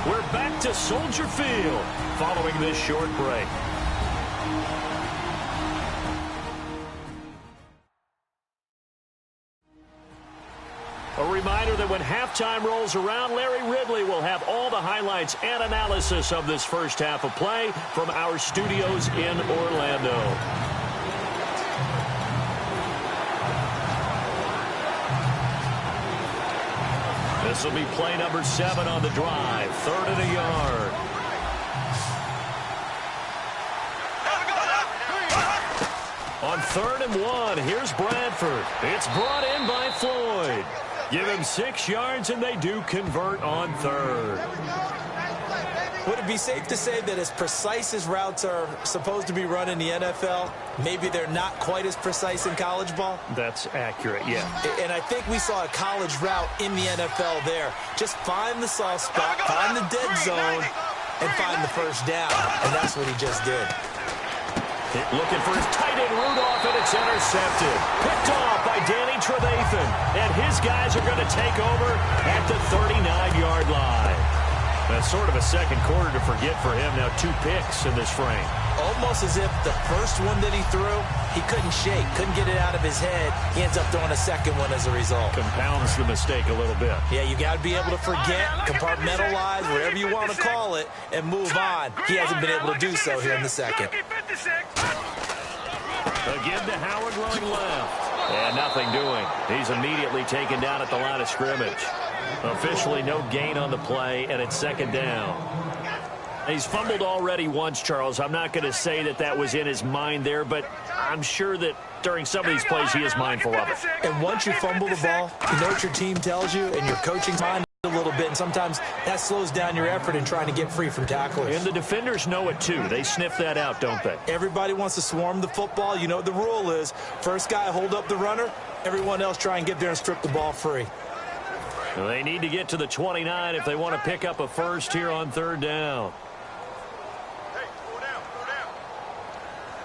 We're back to Soldier Field following this short break. A reminder that when halftime rolls around, Larry Ridley will have all the highlights and analysis of this first half of play from our studios in Orlando. This will be play number 7 on the drive. 3rd and a yard. On 3rd and 1, here's Bradford. It's brought in by Floyd. Give him 6 yards, and they do convert on 3rd. Would it be safe to say that as precise as routes are supposed to be run in the NFL, maybe they're not quite as precise in college ball? That's accurate, yeah. And I think we saw a college route in the NFL there. Just find the soft spot, find the dead zone, and find the first down. And that's what he just did. Looking for his tight end Rudolph, and it's intercepted. Picked off by Danny Trevathan. And his guys are going to take over at the 39-yard line. That's sort of a second quarter to forget for him. Now 2 picks in this frame. Almost as if the first one that he threw, he couldn't shake, couldn't get it out of his head. He ends up throwing a second one as a result. Compounds the mistake a little bit. Yeah, you got to be able to forget, compartmentalize, whatever you want to call it, and move on. He hasn't been able to do so here in the second. Again to Howard running left. And nothing doing. He's immediately taken down at the line of scrimmage. Officially no gain on the play, and it's 2nd down. He's fumbled already once, Charles. I'm not going to say that that was in his mind there, but I'm sure that during some of these plays he is mindful of it. And once you fumble the ball, you know what your team tells you, and your coaching's mind a little bit, and sometimes that slows down your effort in trying to get free from tacklers. And the defenders know it too. They sniff that out, don't they? Everybody wants to swarm the football. You know what the rule is. First guy hold up the runner, everyone else try and get there and strip the ball free. Well, they need to get to the 29 if they want to pick up a first here on 3rd down. Hey, go down.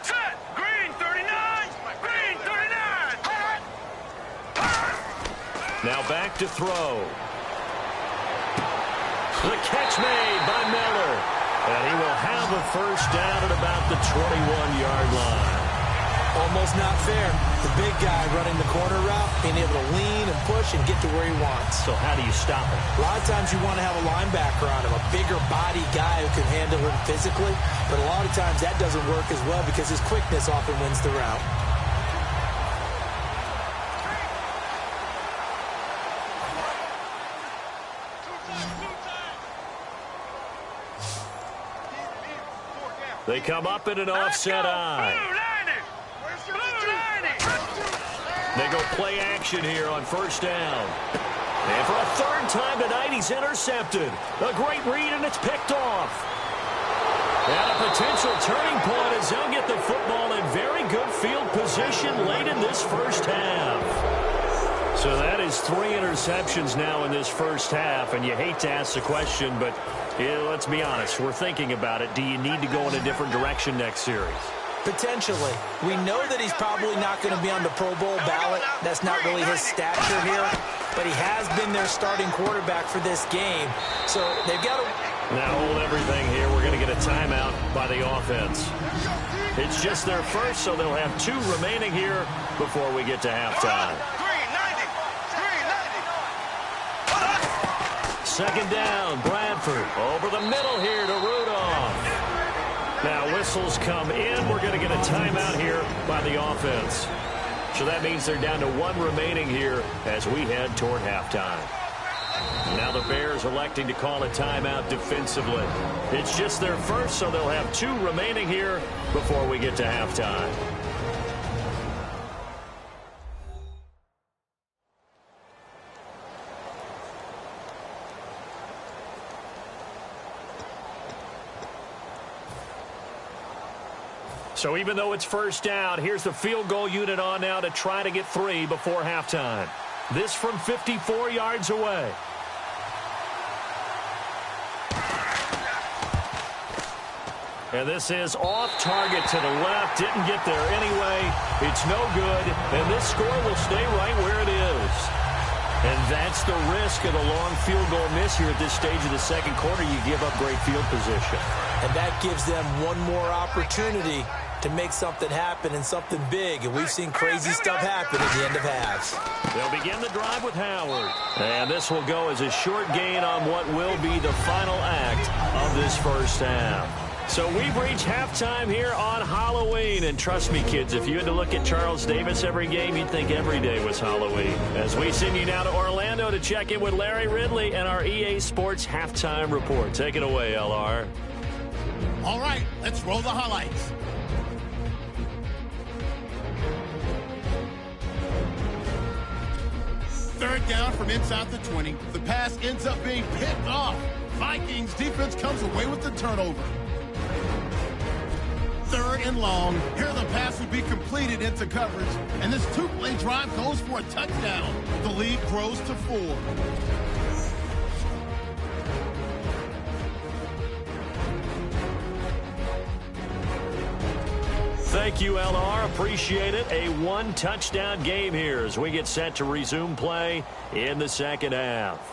Set. Green 39. Green 39. Now back to throw. The catch made by Miller. And he will have a first down at about the 21-yard line. Almost not fair. The big guy running the corner route, being able to lean and push and get to where he wants. So how do you stop him? A lot of times you want to have a linebacker on him, a bigger body guy who can handle him physically. But a lot of times that doesn't work as well because his quickness often wins the route. They come up in an offset eye. They go play action here on 1st down. And for a 3rd time tonight, he's intercepted. A great read, and it's picked off. And a potential turning point as they'll get the football in very good field position late in this first half. So that is 3 interceptions now in this first half, and you hate to ask the question, but yeah, let's be honest. We're thinking about it. Do you need to go in a different direction next series? Potentially. We know that he's probably not going to be on the Pro Bowl ballot. That's not really his stature here. But he has been their starting quarterback for this game. So they've got to... Now hold everything here. We're going to get a timeout by the offense. It's just their first, so they'll have 2 remaining here before we get to halftime. 2nd down, Bradford. Over the middle here to Rudolph. Now whistles come in. We're going to get a timeout here by the offense. So that means they're down to 1 remaining here as we head toward halftime. Now the Bears electing to call a timeout defensively. It's just their first, so they'll have 2 remaining here before we get to halftime. So even though it's 1st down, here's the field goal unit on now to try to get 3 before halftime. This from 54 yards away. And this is off target to the left. Didn't get there anyway. It's no good. And this score will stay right where it is. And that's the risk of a long field goal miss here at this stage of the second quarter. You give up great field position. And that gives them one more opportunity to make something happen and something big. And we've seen crazy stuff happen at the end of halves. They'll begin the drive with Howard. And this will go as a short gain on what will be the final act of this first half. So we've reached halftime here on Halloween. And trust me, kids, if you had to look at Charles Davis every game, you'd think every day was Halloween. As we send you now to Orlando to check in with Larry Ridley and our EA Sports Halftime Report. Take it away, LR. All right, let's roll the highlights. Third down from inside the 20. The pass ends up being picked off. Vikings defense comes away with the turnover. Third and long. Here the pass would be completed into coverage. And this two-play drive goes for a touchdown. The lead grows to 4. Thank you, LR. Appreciate it. A one-touchdown game here as we get set to resume play in the second half.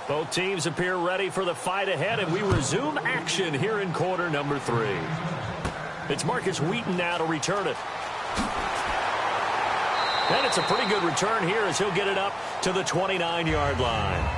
Both teams appear ready for the fight ahead, and we resume action here in quarter number 3. It's Marcus Wheaton now to return it. And it's a pretty good return here as he'll get it up to the 29-yard line.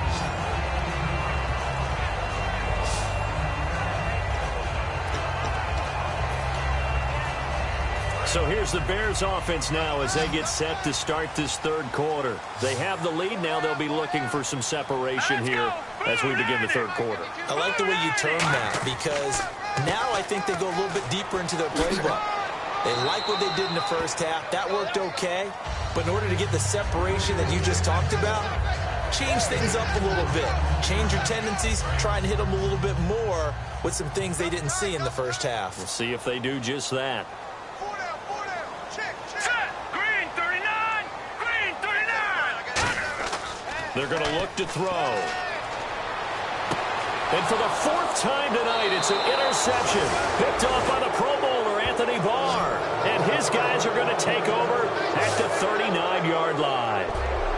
So here's the Bears offense now as they get set to start this third quarter. They have the lead. Now they'll be looking for some separation here as we begin the third quarter. I like the way you term that because now I think they go a little bit deeper into their playbook. They like what they did in the first half. That worked okay. But in order to get the separation that you just talked about, change things up a little bit. Change your tendencies. Try and hit them a little bit more with some things they didn't see in the first half. We'll see if they do just that. They're going to look to throw. And for the 4th time tonight, it's an interception. Picked off by the Pro Bowler, Anthony Barr. And his guys are going to take over at the 39-yard line.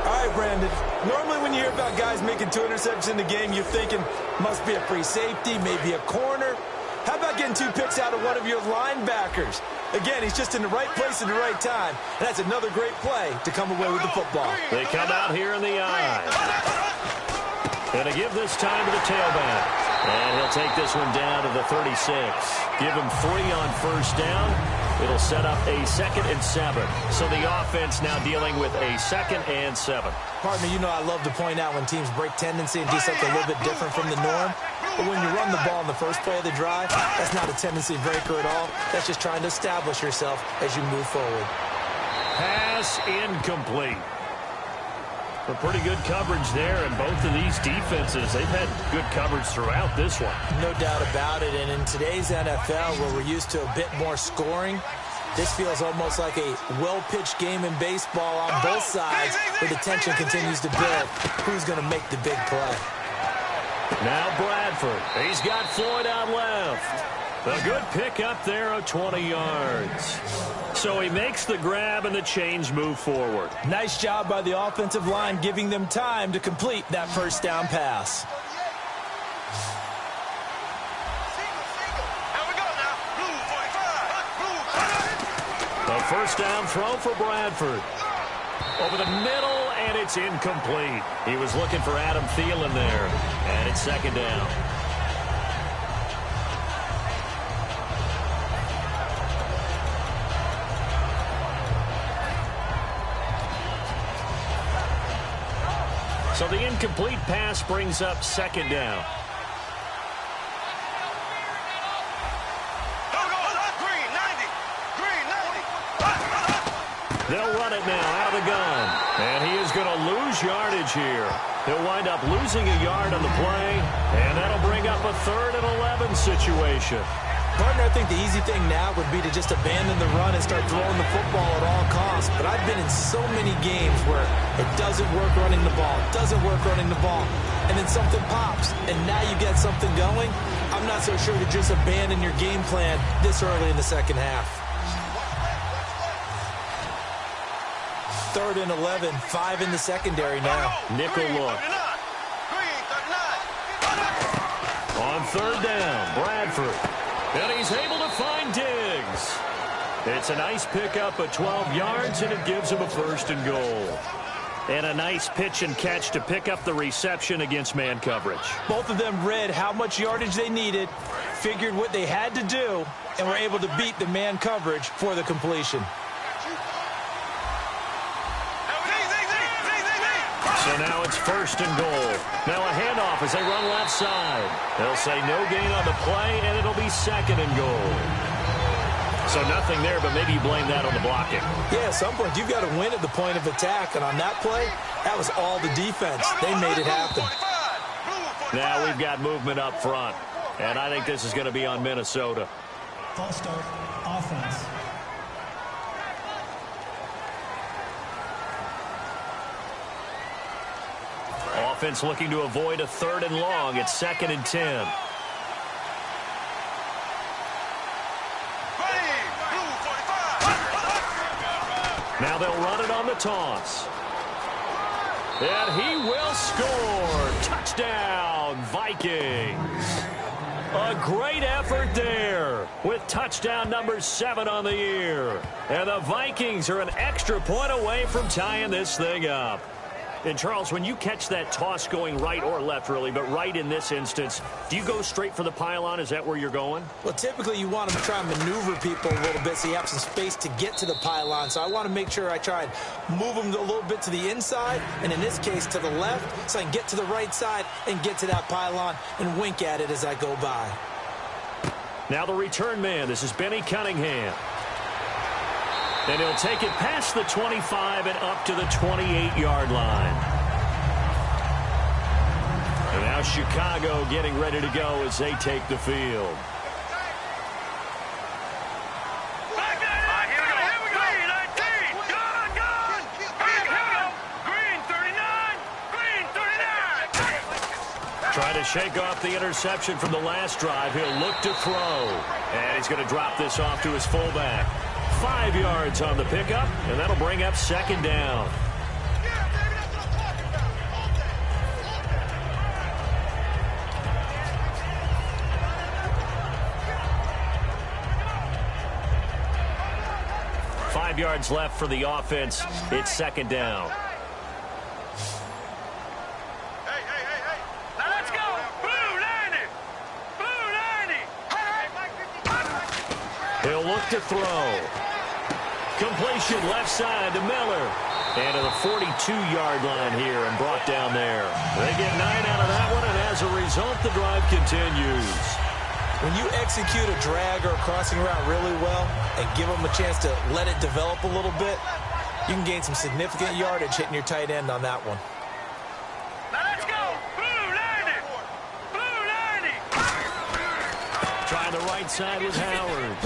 All right, Brandon. Normally when you hear about guys making 2 interceptions in the game, you're thinking must be a free safety, maybe a corner. How about getting 2 picks out of one of your linebackers? Again, he's just in the right place at the right time. And that's another great play to come away with the football. They come out here in the eye. Going to give this time to the tailback. And he'll take this one down to the 36. Give him 3 on first down. It'll set up a 2nd and 7. So the offense now dealing with a 2nd and 7. Partner, you know I love to point out when teams break tendency and do something a little bit different from the norm. But when you run the ball in the first play of the drive, that's not a tendency breaker at all. That's just trying to establish yourself as you move forward. Pass incomplete. A pretty good coverage there, and both of these defenses, they've had good coverage throughout this one. No doubt about it, and in today's NFL, where we're used to a bit more scoring, this feels almost like a well-pitched game in baseball on both sides, where the tension continues to build. Who's going to make the big play? Now Bradford. He's got Floyd out left. A good pick up there of 20 yards. So he makes the grab and the chains move forward. Nice job by the offensive line giving them time to complete that first down pass. The first down throw for Bradford. Over the middle, and it's incomplete. He was looking for Adam Thielen there, and it's 2nd down. So the incomplete pass brings up 2nd down. They'll run it now out of the gun. And he is going to lose yardage here. He'll wind up losing a yard on the play, and that'll bring up a 3rd and 11 situation. Partner, I think the easy thing now would be to just abandon the run and start throwing the football at all costs. But I've been in so many games where it doesn't work running the ball, and then something pops, and now you get something going. I'm not so sure to just abandon your game plan this early in the second half. 3rd and 11, 5 in the secondary now. Nickel look. On 3rd down, Bradford. And he's able to find Diggs. It's a nice pickup of 12 yards, and it gives him a 1st and goal. And a nice pitch and catch to pick up the reception against man coverage. Both of them read how much yardage they needed, figured what they had to do, and were able to beat the man coverage for the completion. So now it's 1st and goal. Now a handoff as they run left side. They'll say no gain on the play, and it'll be 2nd and goal. So nothing there, but maybe you blame that on the blocking. Yeah, at some point you've got to win at the point of attack, and on that play, that was all the defense. They made it happen. Now we've got movement up front, and I think this is going to be on Minnesota. False start, offense. Offense looking to avoid a 3rd and long. It's 2nd and 10. Now they'll run it on the toss. And he will score. Touchdown, Vikings. A great effort there with touchdown number 7 on the year. And the Vikings are an extra point away from tying this thing up. And, Charles, when you catch that toss going right or left, really, but right in this instance, do you go straight for the pylon? Is that where you're going? Well, typically you want to try and maneuver people a little bit so you have some space to get to the pylon. So I want to make sure I try and move them a little bit to the inside, and in this case to the left, so I can get to the right side and get to that pylon and wink at it as I go by. Now the return man. This is Benny Cunningham. And he'll take it past the 25 and up to the 28-yard line. And now Chicago getting ready to go as they take the field. Trying to shake off the interception from the last drive. He'll look to throw. And he's going to drop this off to his fullback. 5 yards on the pickup, and that'll bring up 2nd down. Five yards left for the offense. It's 2nd down. Now let's go. Blue 90. Blue 90. He'll look to throw. Completion left side to Miller. And to the 42-yard line here and brought down there. They get 9 out of that one, and as a result, the drive continues. When you execute a drag or a crossing route really well and give them a chance to let it develop a little bit, you can gain some significant yardage hitting your tight end on that one. Now let's go. Blue 90. Blue 90. Trying the right side with Howard.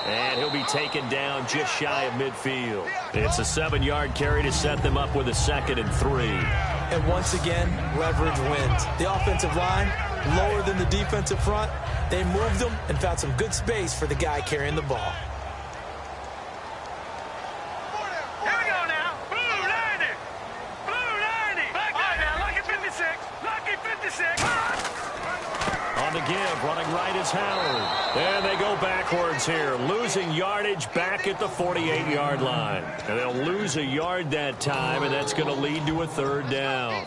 And he'll be taken down just shy of midfield. It's a 7-yard carry to set them up with a 2nd and 3. And once again, leverage wins. The offensive line, lower than the defensive front. They moved them and found some good space for the guy carrying the ball. Here we go now. Blue 90. Blue 90. Back there now. Lucky 56. Lucky 56. On the give, running right is Howard. And they go backwards here, losing yardage back at the 48-yard line. And they'll lose a yard that time, and that's going to lead to a 3rd down.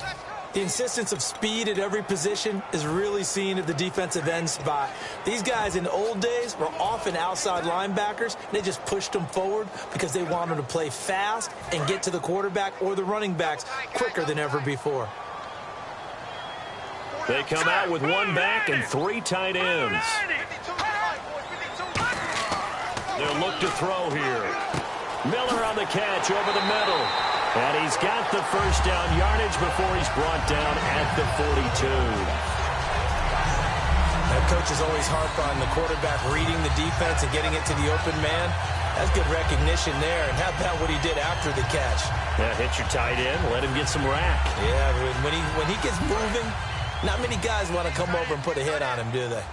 The insistence of speed at every position is really seen at the defensive end spot. These guys in the old days were often outside linebackers. They just pushed them forward because they wanted to play fast and get to the quarterback or the running backs quicker than ever before. They come out with 1 back and 3 tight ends. They'll look to throw here. Miller on the catch over the middle. And he's got the first down yardage before he's brought down at the 42. That coach is always harp on the quarterback reading the defense and getting it to the open man. That's good recognition there. And how about what he did after the catch? Yeah, hit your tight end, let him get some rack. Yeah, when he gets moving, not many guys want to come over and put a hit on him, do they?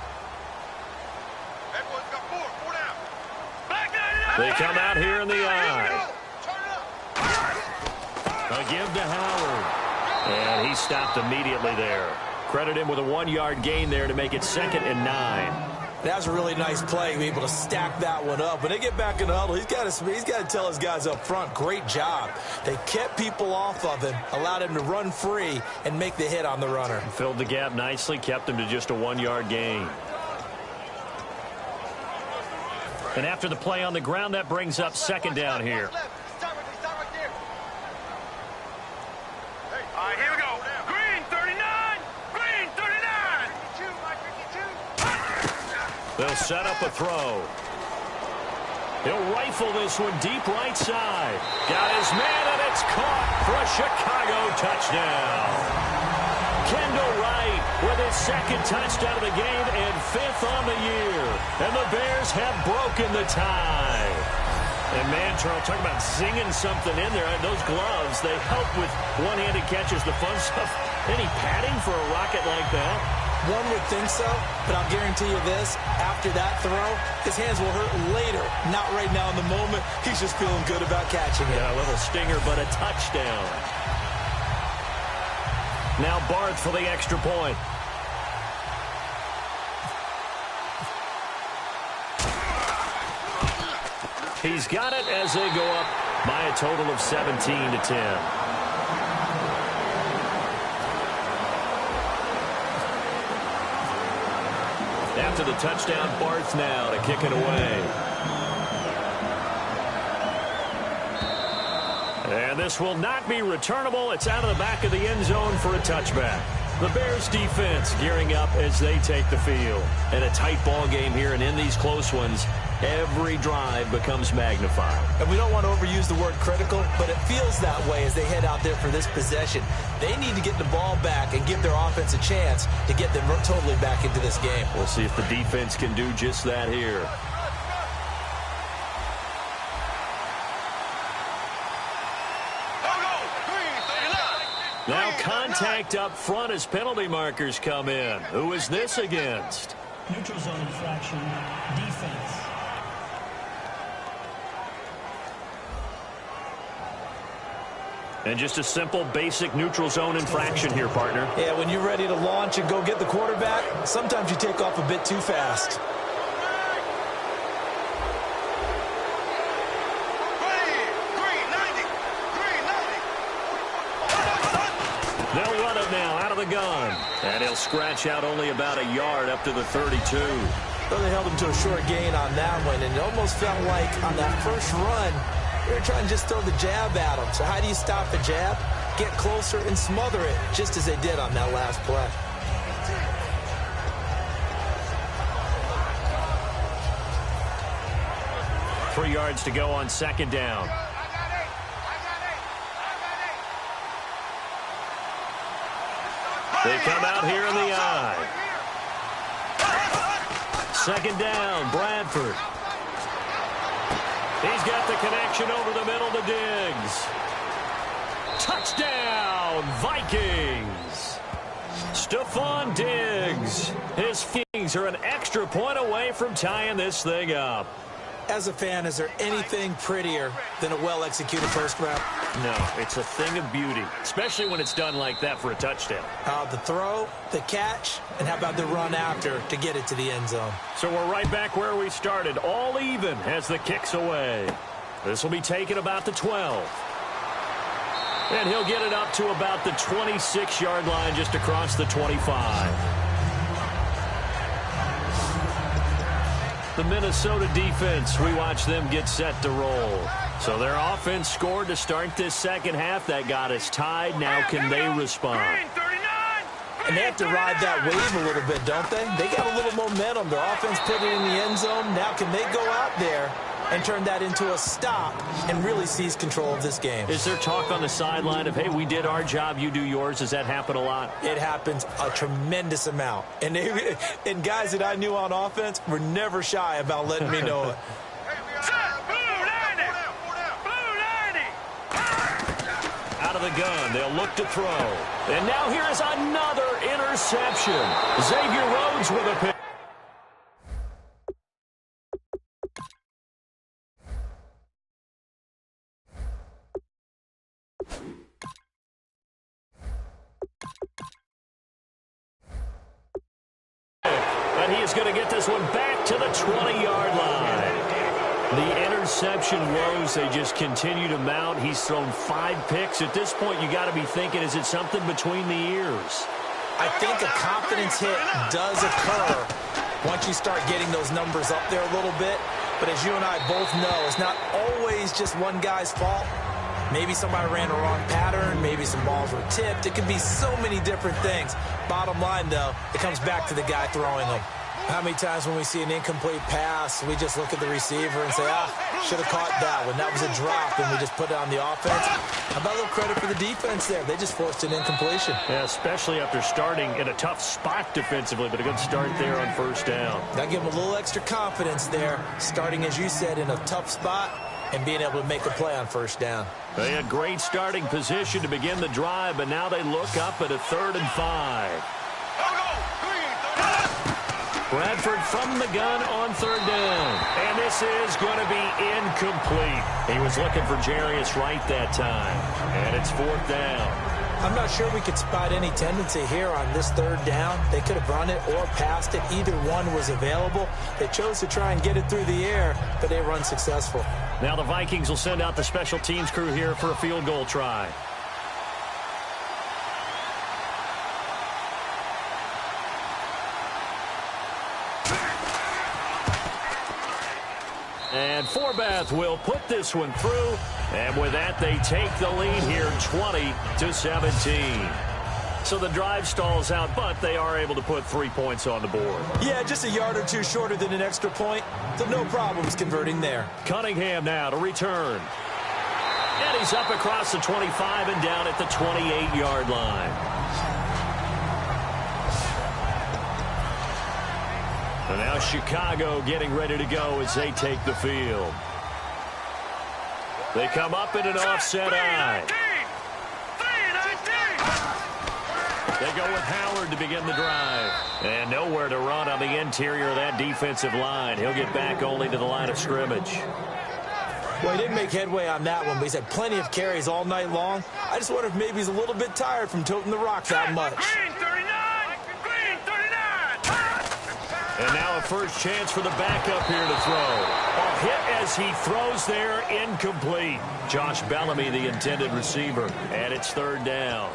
They come out here in the eye. A give to Howard. And he stopped immediately there. Credit him with a 1-yard gain there to make it 2nd and 9. That was a really nice play, be able to stack that one up. When they get back in the huddle, he's got to tell his guys up front, great job. They kept people off of him, allowed him to run free and make the hit on the runner. Filled the gap nicely, kept him to just a 1-yard gain. And after the play on the ground, that brings up 2nd down here. All right, here we go. Green 39. Green 39. They'll set up a throw. He'll rifle this one deep right side. Got his man, and it's caught for a Chicago touchdown. Kendall Wright with his 2nd touchdown of the game and 5th on the year. And the Bears have broken the tie. And man, Charles, talking about zinging something in there. Those gloves, they help with one-handed catches, the fun stuff. Any padding for a rocket like that? One would think so, but I'll guarantee you this. After that throw, his hands will hurt later. Not right now in the moment. He's just feeling good about catching it. Yeah, a little stinger, but a touchdown. Now Barth for the extra point. He's got it as they go up by a total of 17-10. After the touchdown, Barth now to kick it away. And this will not be returnable. It's out of the back of the end zone for a touchback. The Bears defense gearing up as they take the field. And a tight ball game here, and in these close ones, every drive becomes magnified. And we don't want to overuse the word critical, but it feels that way as they head out there for this possession. They need to get the ball back and give their offense a chance to get them totally back into this game. We'll see if the defense can do just that here. Now contact up front as penalty markers come in. Who is this against? Neutral zone infraction, defense. And just a simple, basic neutral zone infraction here, partner. Yeah, when you're ready to launch and go get the quarterback, sometimes you take off a bit too fast. They'll run it now out of the gun. And he'll scratch out only about a yard up to the 32. Well, they held him to a short gain on that one, and it almost felt like on that first run, they were trying to just throw the jab at him. So how do you stop the jab? Get closer and smother it, just as they did on that last play. Three yards to go on 2nd down. They come out here in the eye. 2nd down, Bradford. He's got the connection over the middle to Diggs. Touchdown, Vikings. Stephon Diggs. His Vikings are an extra point away from tying this thing up. As a fan, is there anything prettier than a well-executed first route? No, it's a thing of beauty, especially when it's done like that for a touchdown. The throw, the catch, and how about the run after to get it to the end zone? So we're right back where we started, all even as the kick's away. This will be taken about the 12. And he'll get it up to about the 26-yard line just across the 25. The Minnesota defense, we watch them get set to roll. So their offense scored to start this second half. That got us tied. Now can they respond? And they have to ride that wave a little bit, don't they? They got a little momentum. Their offense put it in the end zone. Now can they go out there and turn that into a stop and really seize control of this game. Is there talk on the sideline of, hey, we did our job, you do yours? Does that happen a lot? It happens a tremendous amount. And guys that I knew on offense were never shy about letting me know it. Out of the gun, they'll look to throw. And now here is another interception. Xavier Rhodes with a pick. But he is going to get this one back to the 20-yard line. The interception woes, they just continue to mount. He's thrown 5 picks. At this point, you got to be thinking, is it something between the ears? I think a confidence hit does occur once you start getting those numbers up there a little bit. But as you and I both know, it's not always just one guy's fault. Maybe somebody ran a wrong pattern. Maybe some balls were tipped. It could be so many different things. Bottom line, though, it comes back to the guy throwing them. How many times when we see an incomplete pass, we just look at the receiver and say, should have caught that one. That was a drop, and we just put it on the offense. How about a little credit for the defense there? They just forced an incompletion. Yeah, especially after starting in a tough spot defensively, but a good start there on first down. That give them a little extra confidence there, starting, as you said, in a tough spot and being able to make a play on first down. They had great starting position to begin the drive, but now they look up at a 3rd and 5. Bradford from the gun on 3rd down. And this is going to be incomplete. He was looking for Jarius Wright that time. And it's 4th down. I'm not sure we could spot any tendency here on this 3rd down. They could have run it or passed it. Either one was available. They chose to try and get it through the air, but they were unsuccessful. Now the Vikings will send out the special teams crew here for a field goal try. And Forbath will put this one through. And with that, they take the lead here 20-17. So the drive stalls out, but they are able to put 3 points on the board. Yeah, just a yard or two shorter than an extra point. So no problems converting there. Cunningham now to return. And he's up across the 25 and down at the 28-yard line. And now Chicago getting ready to go as they take the field. They come up in an offset eye. They go with Howard to begin the drive. And nowhere to run on the interior of that defensive line. He'll get back only to the line of scrimmage. Well, he didn't make headway on that one, but he's had plenty of carries all night long. I just wonder if maybe he's a little bit tired from toting the rock that much. And now a first chance for the backup here to throw. A hit as he throws there, incomplete. Josh Bellamy, the intended receiver, and it's 3rd down.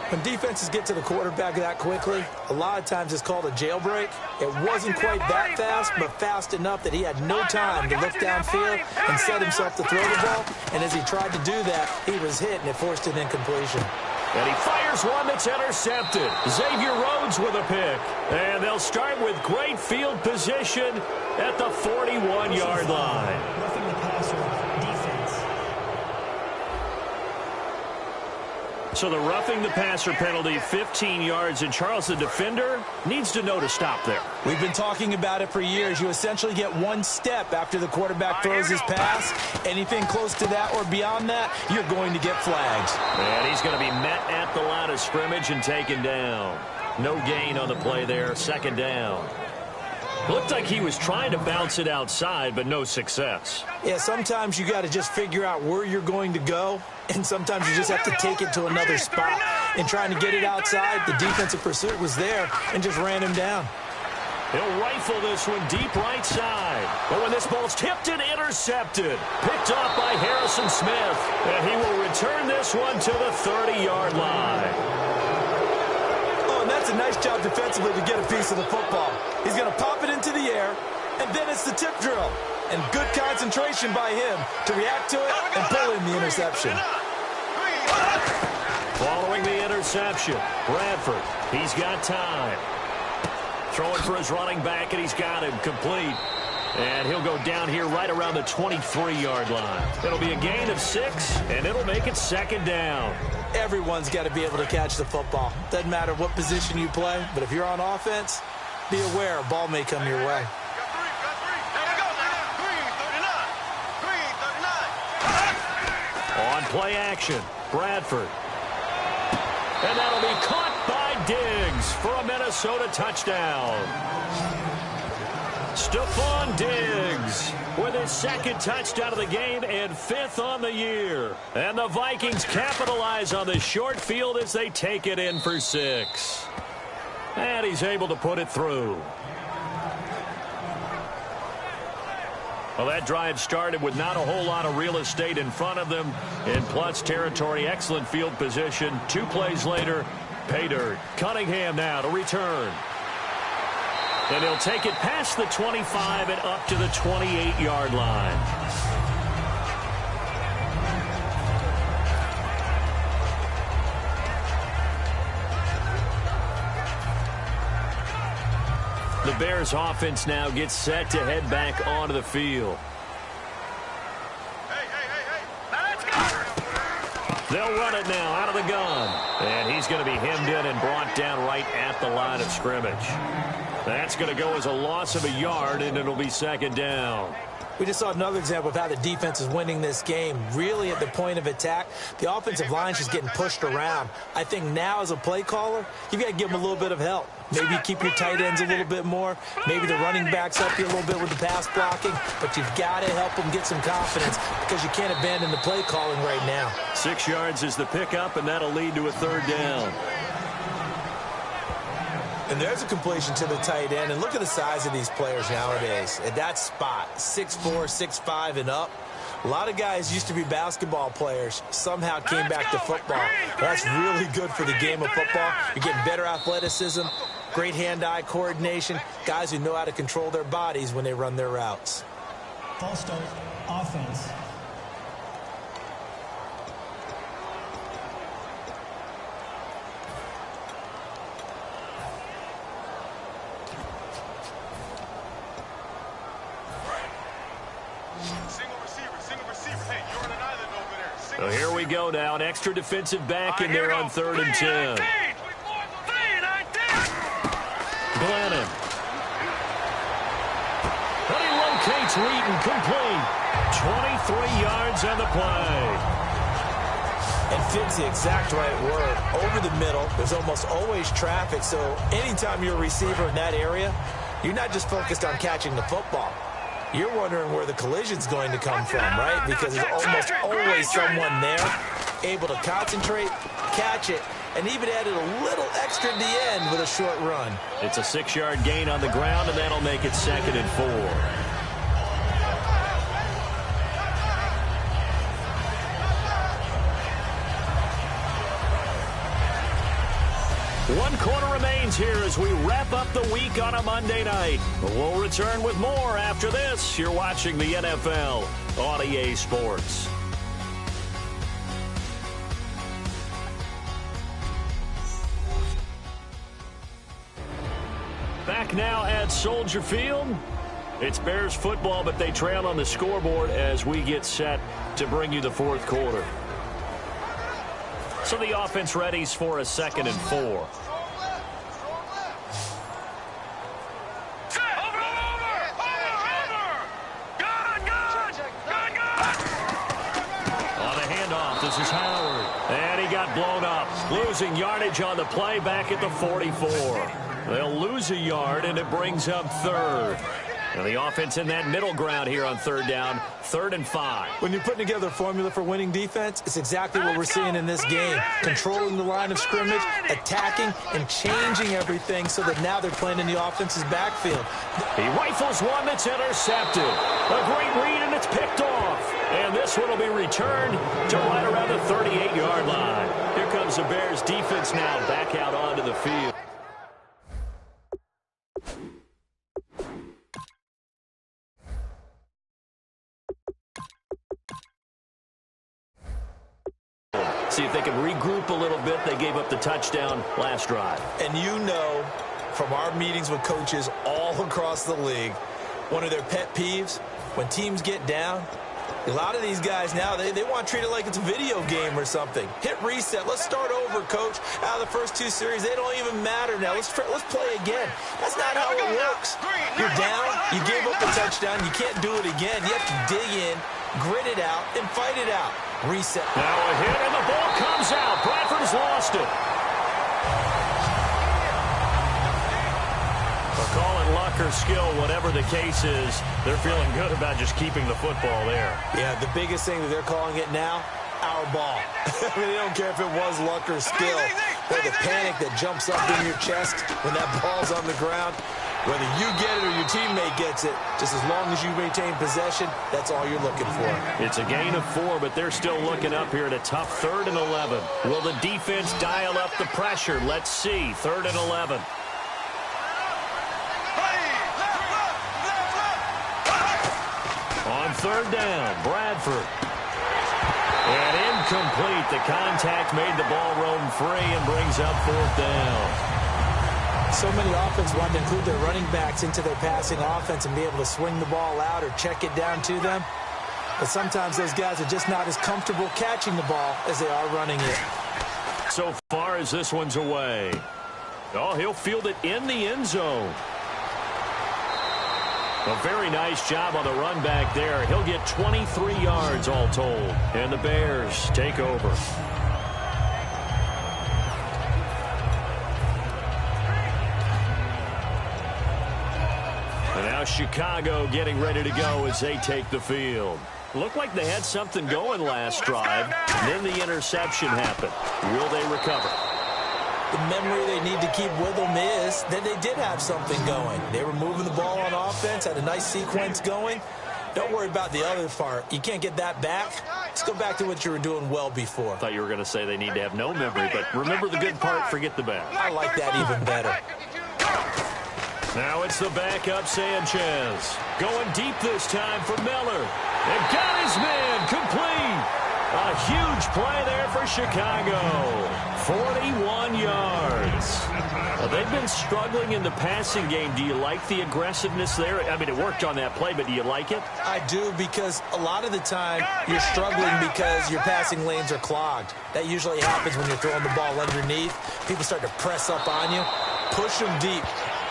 When defenses get to the quarterback that quickly, a lot of times it's called a jailbreak. It wasn't quite that fast, but fast enough that he had no time to look downfield and set himself to throw the ball. And as he tried to do that, he was hit, and it forced an incompletion. And he fires one that's intercepted. Xavier Rhodes with a pick. And they'll start with great field position at the 41-yard line. Roughing the passer defense. So the roughing the passer penalty, 15 yards. And Charles, the defender, needs to know to stop there. We've been talking about it for years. You essentially get one step after the quarterback throws his pass. Anything close to that or beyond that, you're going to get flags. And he's going to be met at the line of scrimmage and taken down. No gain on the play there, 2nd down. Looked like he was trying to bounce it outside, but no success. Yeah, sometimes you got to just figure out where you're going to go, and sometimes you just have to take it to another spot. And trying to get it outside, the defensive pursuit was there and just ran him down. He'll rifle this one deep right side. But when this ball's tipped and intercepted, picked off by Harrison Smith, and he will return this one to the 30-yard line. Oh, and that's a nice job defensively to get a piece of the football. He's going to pop it into the air, and then it's the tip drill. And good concentration by him to react to it and pull in the interception. Following the interception, Bradford, he's got time. Throwing for his running back, and he's got him complete. And he'll go down here right around the 23-yard line. It'll be a gain of 6, and it'll make it second down. Everyone's got to be able to catch the football. Doesn't matter what position you play, but if you're on offense, be aware a ball may come your way. On play action, Bradford. And that'll be caught by Diggs for a Minnesota touchdown. Stephon Diggs with his second touchdown of the game and 5th on the year. And the Vikings capitalize on the short field as they take it in for 6. And he's able to put it through. Well, that drive started with not a whole lot of real estate in front of them. In plus territory, excellent field position. 2 plays later, pay dirt. Cunningham now to return. And he'll take it past the 25 and up to the 28-yard line. The Bears offense now gets set to head back onto the field. Let's go. They'll run it now out of the gun. And he's going to be hemmed in and brought down right at the line of scrimmage. That's going to go as a loss of a yard, and it'll be second down. We just saw another example of how the defense is winning this game. Really at the point of attack, the offensive line's just getting pushed around. I think now as a play caller, you've got to give them a little bit of help. Maybe keep your tight ends a little bit more. Maybe the running backs help you a little bit with the pass blocking. But you've got to help them get some confidence because you can't abandon the play calling right now. 6 yards is the pickup, and that'll lead to a third down. And there's a completion to the tight end. And look at the size of these players nowadays. At that spot, 6'4", 6'5", and up. A lot of guys used to be basketball players, somehow came back to football. That's really good for the game of football. You're getting better athleticism, great hand-eye coordination, guys who know how to control their bodies when they run their routes. False start, offense. So here we go now. An extra defensive back in there on 3rd and 10. Glennon. But he locates Wheaton complete. 23 yards on the play. And fits the exact right word. Over the middle, there's almost always traffic. So anytime you're a receiver in that area, you're not just focused on catching the football. You're wondering where the collision's going to come from, right? Because there's almost always someone there able to concentrate, catch it, and even added a little extra at the end with a short run. It's a 6-yard gain on the ground, and that'll make it 2nd and 4. One quarter remains here as we wrap up the week on a Monday night. We'll return with more after this. You're watching the NFL on EA Sports. Back now at Soldier Field. It's Bears football, but they trail on the scoreboard as we get set to bring you the 4th quarter. So the offense readies for a 2nd and 4. On the handoff, this is Howard. And he got blown up. Losing yardage on the play back at the 44. They'll lose a yard, and it brings up 3rd. And the offense in that middle ground here on 3rd down, 3rd and 5. When you're putting together a formula for winning defense, it's exactly what we're seeing in this game. Controlling the line of scrimmage, attacking, and changing everything so that now they're playing in the offense's backfield. He rifles one that's intercepted. A great read, and it's picked off. And this one will be returned to right around the 38-yard line. Here comes the Bears defense now back out onto the field. See if they can regroup a little bit. They gave up the touchdown last drive. And you know from our meetings with coaches all across the league, one of their pet peeves, when teams get down, a lot of these guys now, they want to treat it like it's a video game or something. Hit reset. Let's start over, coach. Out of the first 2 series, they don't even matter now. Let's play again. That's not how it works. You're down. You gave up a touchdown. You can't do it again. You have to dig in, grit it out, and fight it out. Reset. Now a hit, and the ball comes out. Bradford's lost it. Calling luck or skill, whatever the case is, they're feeling good about just keeping the football there. Yeah, the biggest thing that they're calling it now, our ball. I mean, they don't care if it was luck or skill. Or the panic that jumps up in your chest when that ball's on the ground. Whether you get it or your teammate gets it, just as long as you maintain possession, that's all you're looking for. It's a gain of 4, but they're still looking up here at a tough 3rd and 11. Will the defense dial up the pressure? Let's see. 3rd and 11. On 3rd down, Bradford. And incomplete. The contact made the ball roam free and brings up 4th down. So many offenses want to include their running backs into their passing offense and be able to swing the ball out or check it down to them. But sometimes those guys are just not as comfortable catching the ball as they are running it. So far as this one's away. Oh, he'll field it in the end zone. A very nice job on the run back there. He'll get 23 yards all told. And the Bears take over. And now Chicago getting ready to go as they take the field. Looked like they had something going last drive. Then the interception happened. Will they recover? The memory they need to keep with them is that they did have something going. They were moving the ball on offense, had a nice sequence going. Don't worry about the other part. You can't get that back. Let's go back to what you were doing well before. I thought you were going to say they need to have no memory, but remember the good part, forget the bad. I like that even better. Now it's the backup Sanchez. Going deep this time for Miller. And got his man complete. A huge play there for Chicago. 41 yards. Well, they've been struggling in the passing game. Do you like the aggressiveness there? I mean, it worked on that play, but do you like it? I do, because a lot of the time you're struggling because your passing lanes are clogged. That usually happens when you're throwing the ball underneath. People start to press up on you. Push them deep.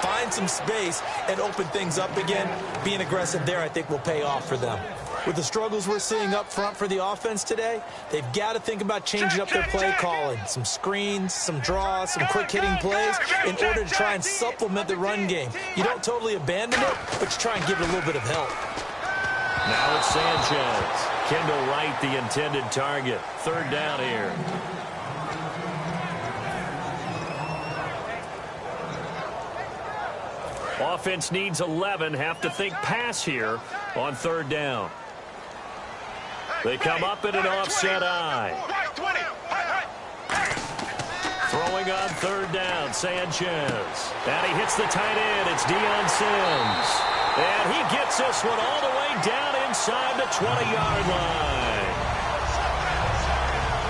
Find some space and open things up again. Being aggressive there, I think, will pay off for them. With the struggles we're seeing up front for the offense today, they've got to think about changing up their play calling. Some screens, some draws, some quick-hitting plays in order to try and supplement the run game. You don't totally abandon it, but you try and give it a little bit of help. Now it's Sanchez. Kendall Wright, the intended target. 3rd down here. Offense needs 11. Have to think pass here on 3rd down. They come up in an offset eye. Throwing on 3rd down, Sanchez. And he hits the tight end. It's Deion Sims. And he gets this one all the way down inside the 20-yard line.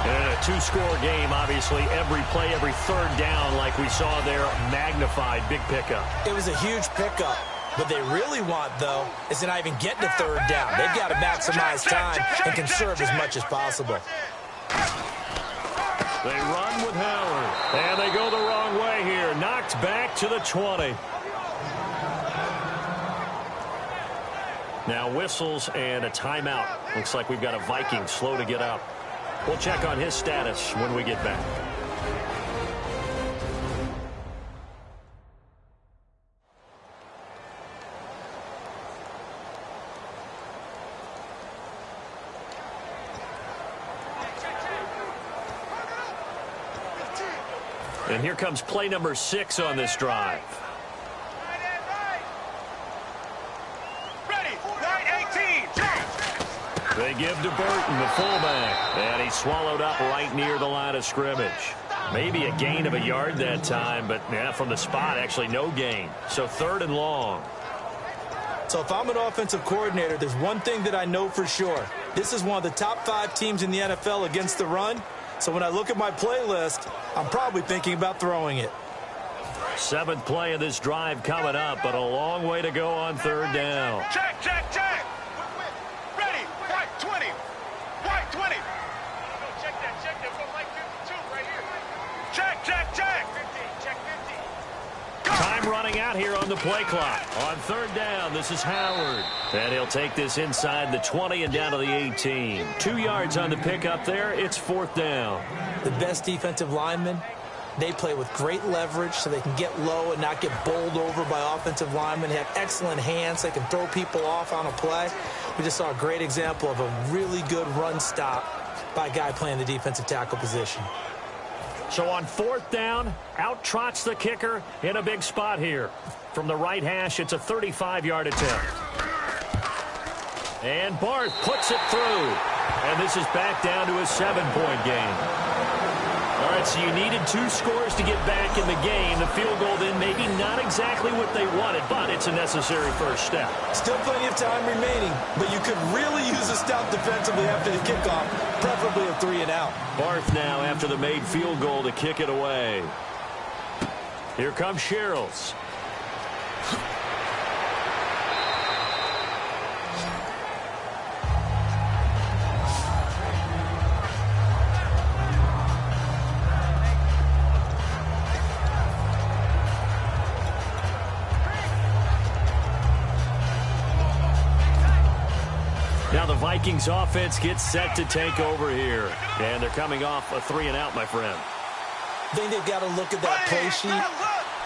And a 2-score game, obviously, every play, every 3rd down, like we saw there, magnified, big pickup. It was a huge pickup. What they really want, though, is to not even get to 3rd down. They've got to maximize time and conserve as much as possible. They run with Howard. And they go the wrong way here. Knocked back to the 20. Now whistles and a timeout. Looks like we've got a Viking slow to get up. We'll check on his status when we get back. And here comes play number 6 on this drive. Ready, right 18. They give to Burton, the fullback. And he swallowed up right near the line of scrimmage. Maybe a gain of a yard that time, but yeah, from the spot, actually no gain. So 3rd and long. So if I'm an offensive coordinator, there's one thing that I know for sure. This is one of the top 5 teams in the NFL against the run. So when I look at my playlist, I'm probably thinking about throwing it. Seventh play of this drive coming up, but a long way to go on third down. Check, check, check. Ready. White 20. White 20. Check that. White 52 right here. Check, check, check. 15, check 15. Time running out here on the play clock. On third down, this is Howard. And he'll take this inside the 20 and down to the 18. 2 yards on the pickup there. It's fourth down. The best defensive linemen, they play with great leverage so they can get low and not get bowled over by offensive linemen. They have excellent hands. They can throw people off on a play. We just saw a great example of a really good run stop by a guy playing the defensive tackle position. So on fourth down, out trots the kicker in a big spot here. From the right hash, it's a 35-yard attempt. And Barth puts it through. And this is back down to a 7-point game. All right, so you needed 2 scores to get back in the game. The field goal then maybe not exactly what they wanted, but it's a necessary first step. Still plenty of time remaining, but you could really use a stop defensively after the kickoff, preferably a 3-and-out. Barth now after the made field goal to kick it away. Here comes Sherrills. Now the Vikings offense gets set to take over here. And they're coming off a 3-and-out, my friend. I think they've got to look at that play sheet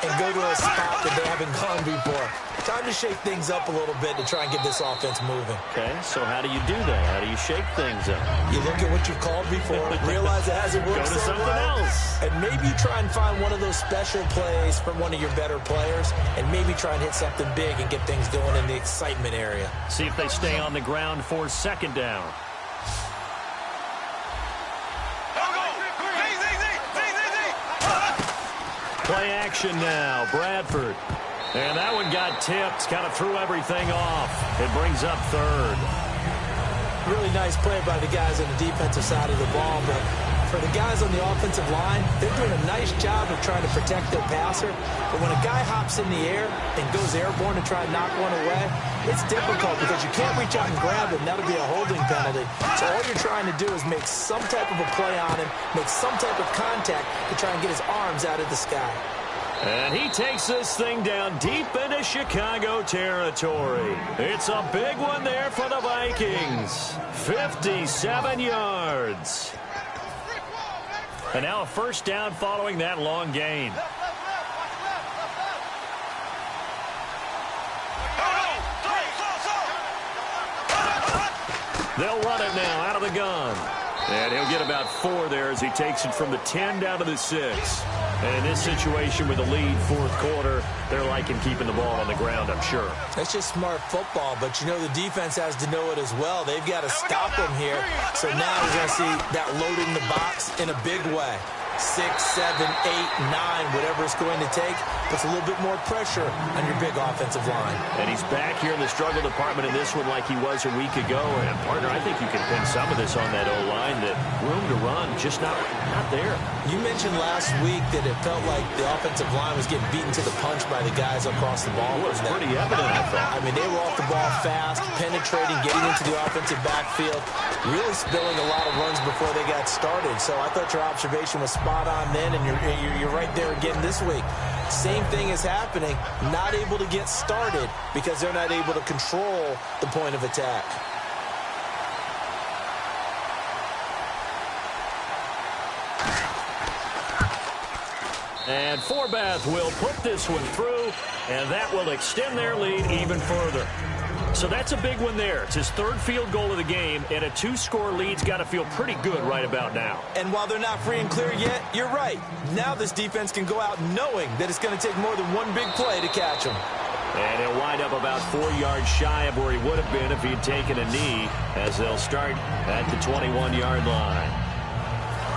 and go to a spot that they haven't gone before. Time to shake things up a little bit to try and get this offense moving. Okay, so how do you do that? How do you shake things up? You look at what you've called before, realize it hasn't worked Go to so something well, else. and maybe you try and find one of those special plays from one of your better players, and maybe try and hit something big and get things going in the excitement area. See if they stay on the ground for second down. Play action now, Bradford. And that one got tipped, kind of threw everything off. It brings up third. Really nice play by the guys on the defensive side of the ball, but for the guys on the offensive line, they're doing a nice job of trying to protect their passer. But when a guy hops in the air and goes airborne to try and knock one away, it's difficult because you can't reach out and grab him. That'll be a holding penalty. So all you're trying to do is make some type of a play on him, make some type of contact to try and get his arms out of the sky. And he takes this thing down deep into Chicago territory. It's a big one there for the Vikings. 57 yards. And now a first down following that long gain. They'll run it now out of the gun. And he'll get about 4 there as he takes it from the 10 down to the 6. And in this situation with the lead fourth quarter, they're liking keeping the ball on the ground, I'm sure. It's just smart football, but you know the defense has to know it as well. They've got to stop him here. So now we're going to see that loading the box in a big way. 6, 7, 8, 9, whatever it's going to take, puts a little bit more pressure on your big offensive line. And he's back here in the struggle department in this one like he was a week ago. And, partner, I think you can pin some of this on that O-line, that room to run, just not there. You mentioned last week that it felt like the offensive line was getting beaten to the punch by the guys across the ball. It was pretty evident, I thought. I mean, they were off the ball fast, penetrating, getting into the offensive backfield, really spilling a lot of runs before they got started. So I thought your observation was spot on then, and you're right there again this week. Same thing is happening, not able to get started because they're not able to control the point of attack. And Forbath will put this one through, and that will extend their lead even further. So that's a big one there. It's his third field goal of the game, and a 2-score lead's got to feel pretty good right about now. And while they're not free and clear yet, you're right. Now this defense can go out knowing that it's going to take more than one big play to catch him. And he'll wind up about 4 yards shy of where he would have been if he'd taken a knee, as they'll start at the 21-yard line.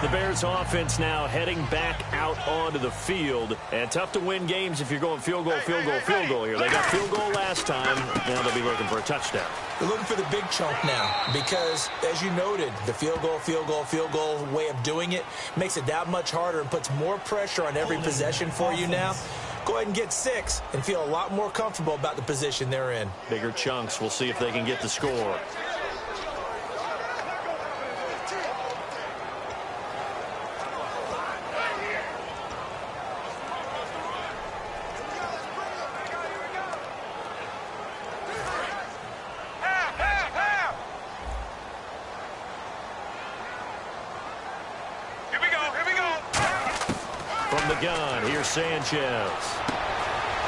The Bears offense now heading back out onto the field. And tough to win games if you're going field goal, field goal, field goal here. They got field goal last time. Now they'll be looking for a touchdown. They're looking for the big chunk now because, as you noted, the field goal way of doing it makes it that much harder and puts more pressure on every possession for you now. go ahead and get 6 and feel a lot more comfortable about the position they're in. Bigger chunks. We'll see if they can get the score. Gun. Here's Sanchez.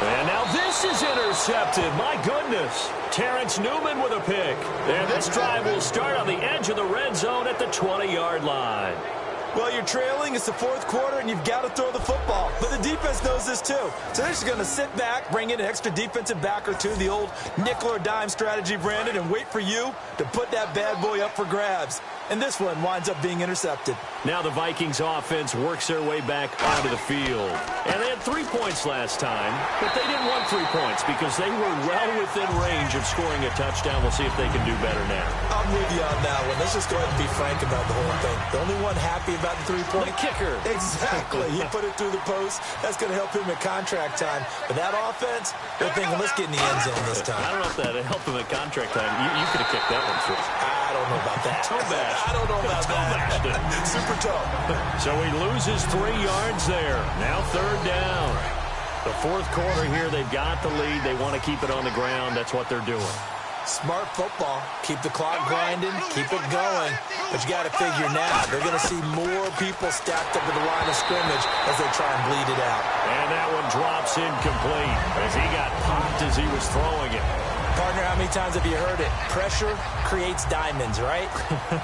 And now this is intercepted. My goodness. Terrence Newman with a pick. And this drive will start on the edge of the red zone at the 20-yard line. Well, you're trailing. It's the 4th quarter, and you've got to throw the football. But the defense knows this, too. So they're just going to sit back, bring in an extra defensive back or two, the old nickel or dime strategy, Brandon, and wait for you to put that bad boy up for grabs. And this one winds up being intercepted. Now the Vikings offense works their way back onto the field. And they had 3 points last time, but they didn't want 3 points because they were well within range of scoring a touchdown. We'll see if they can do better now. I'm with you on that one. Let's just go ahead and be frank about the whole thing. The only one happy about the 3-point. The kicker. Exactly. He put it through the post. That's going to help him at contract time. But that offense, they're thinking, let's get in the end zone this time. I don't know if that helped him at contract time. You could have kicked that one through. I don't know about that. Toe bash. I don't know about that. Super toe. So he loses 3 yards there. Now 3rd down. The 4th quarter here, they've got the lead. They want to keep it on the ground. That's what they're doing. Smart football. Keep the clock grinding. Keep it going. But you got to figure now, they're going to see more people stacked up at the line of scrimmage as they try and bleed it out. And that one drops incomplete as he got popped as he was throwing it. Partner, how many times have you heard it? Pressure creates diamonds, right?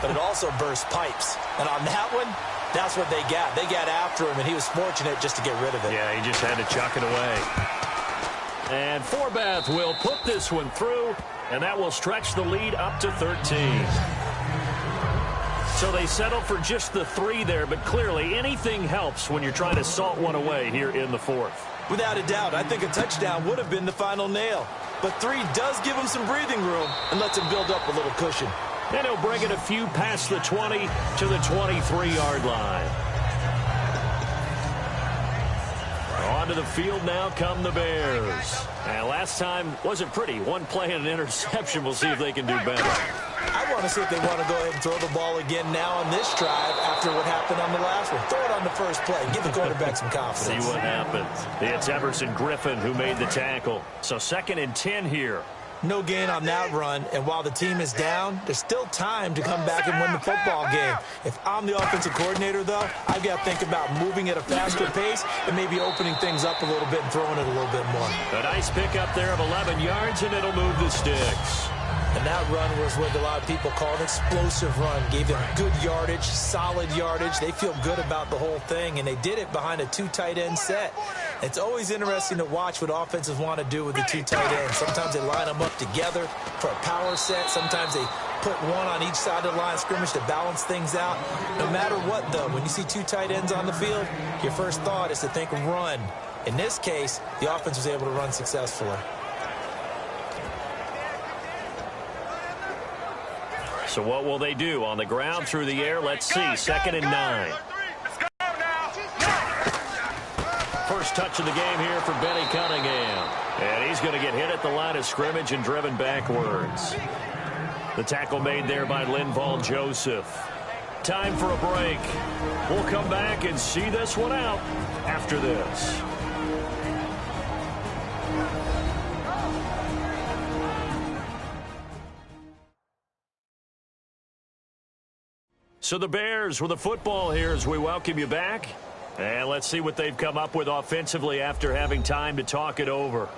But it also bursts pipes. And on that one, that's what they got. They got after him, and he was fortunate just to get rid of it. Yeah, he just had to chuck it away. And Forbath will put this one through, and that will stretch the lead up to 13. So they settle for just the 3 there, but clearly anything helps when you're trying to salt one away here in the 4th. Without a doubt, I think a touchdown would have been the final nail. But 3 does give him some breathing room and lets him build up a little cushion. And he'll bring it a few past the 20 to the 23-yard line. Onto the field now come the Bears. And last time wasn't pretty. One play and an interception. We'll see if they can do better. I want to see if they want to go ahead and throw the ball again now on this drive after what happened on the last one. Throw it on the first play. Give the quarterback some confidence. See what happens. It's Everson Griffin who made the tackle. So 2nd and 10 here. No gain on that run, and while the team is down, there's still time to come back and win the football game. If I'm the offensive coordinator, though, I've got to think about moving at a faster pace and maybe opening things up a little bit and throwing it a little bit more. A nice pickup there of 11 yards, and it'll move the sticks. And that run was what a lot of people call an explosive run. Gave them good yardage, solid yardage. They feel good about the whole thing, and they did it behind a 2 tight end set. It's always interesting to watch what offenses want to do with the 2 tight ends. Sometimes they line them up together for a power set. Sometimes they put one on each side of the line of scrimmage to balance things out. No matter what, though, when you see 2 tight ends on the field, your first thought is to think run. In this case, the offense was able to run successfully. So what will they do? On the ground, through the air, let's see. 2nd and 9. First touch of the game here for Benny Cunningham. And he's going to get hit at the line of scrimmage and driven backwards. The tackle made there by Linval Joseph. Time for a break. We'll come back and see this one out after this. So the Bears with the football here as we welcome you back. And let's see what they've come up with offensively after having time to talk it over.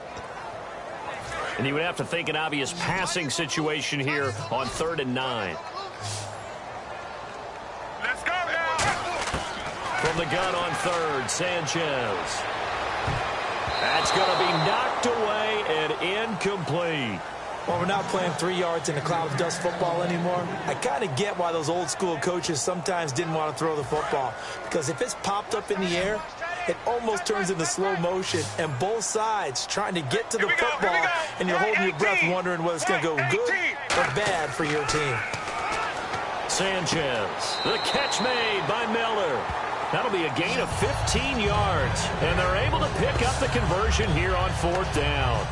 And you would have to think an obvious passing situation here on 3rd and 9. Let's go now. From the gun on 3rd, Sanchez. That's going to be knocked away and incomplete. Well, we're not playing 3 yards in a cloud of dust football anymore. I kind of get why those old school coaches sometimes didn't want to throw the football. Because if it's popped up in the air, it almost turns into slow motion. And both sides trying to get to the football, and you're holding your breath wondering whether it's going to go good or bad for your team. Sanchez, the catch made by Miller. That'll be a gain of 15 yards. And they're able to pick up the conversion here on 4th down.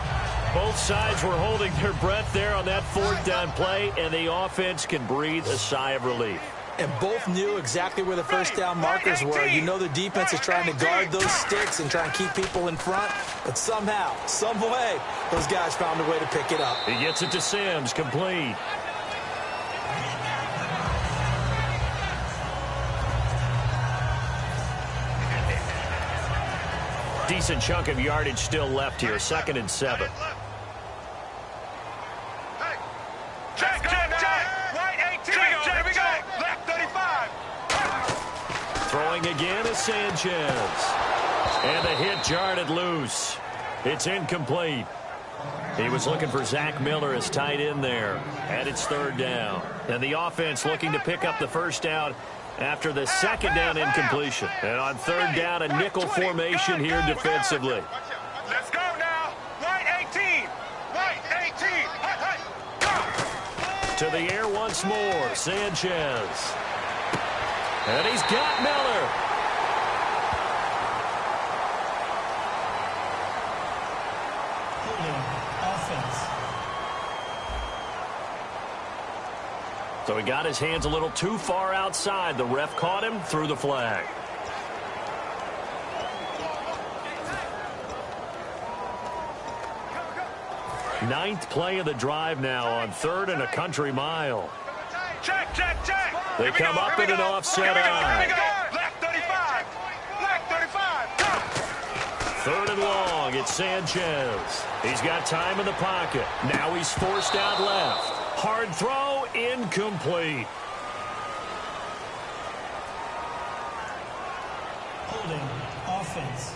Both sides were holding their breath there on that 4th down play, and the offense can breathe a sigh of relief. And both knew exactly where the first down markers were. You know the defense is trying to guard those sticks and try and keep people in front. But somehow, some way, those guys found a way to pick it up. He gets it to Sims, complete. Decent chunk of yardage still left here. 2nd and 7. Check. Right 18. Here we go. Left 35. Throwing again is Sanchez. And the hit jarred it loose. It's incomplete. He was looking for Zach Miller as tight end there. And it's 3rd down. And the offense looking to pick up the first down after the 2nd down incompletion. And on 3rd down, a nickel formation here defensively. Let's go now. Right 18. Right 18. To the air once more, Sanchez. And he's got Miller. Offense. So he got his hands a little too far outside. The ref caught him, threw the flag. Ninth play of the drive now on 3rd and a country mile. Check. They come up in an offset eye. Left 35. Left 35. 3rd and long. It's Sanchez. He's got time in the pocket. Now he's forced out left. Hard throw, incomplete. Holding. Offense.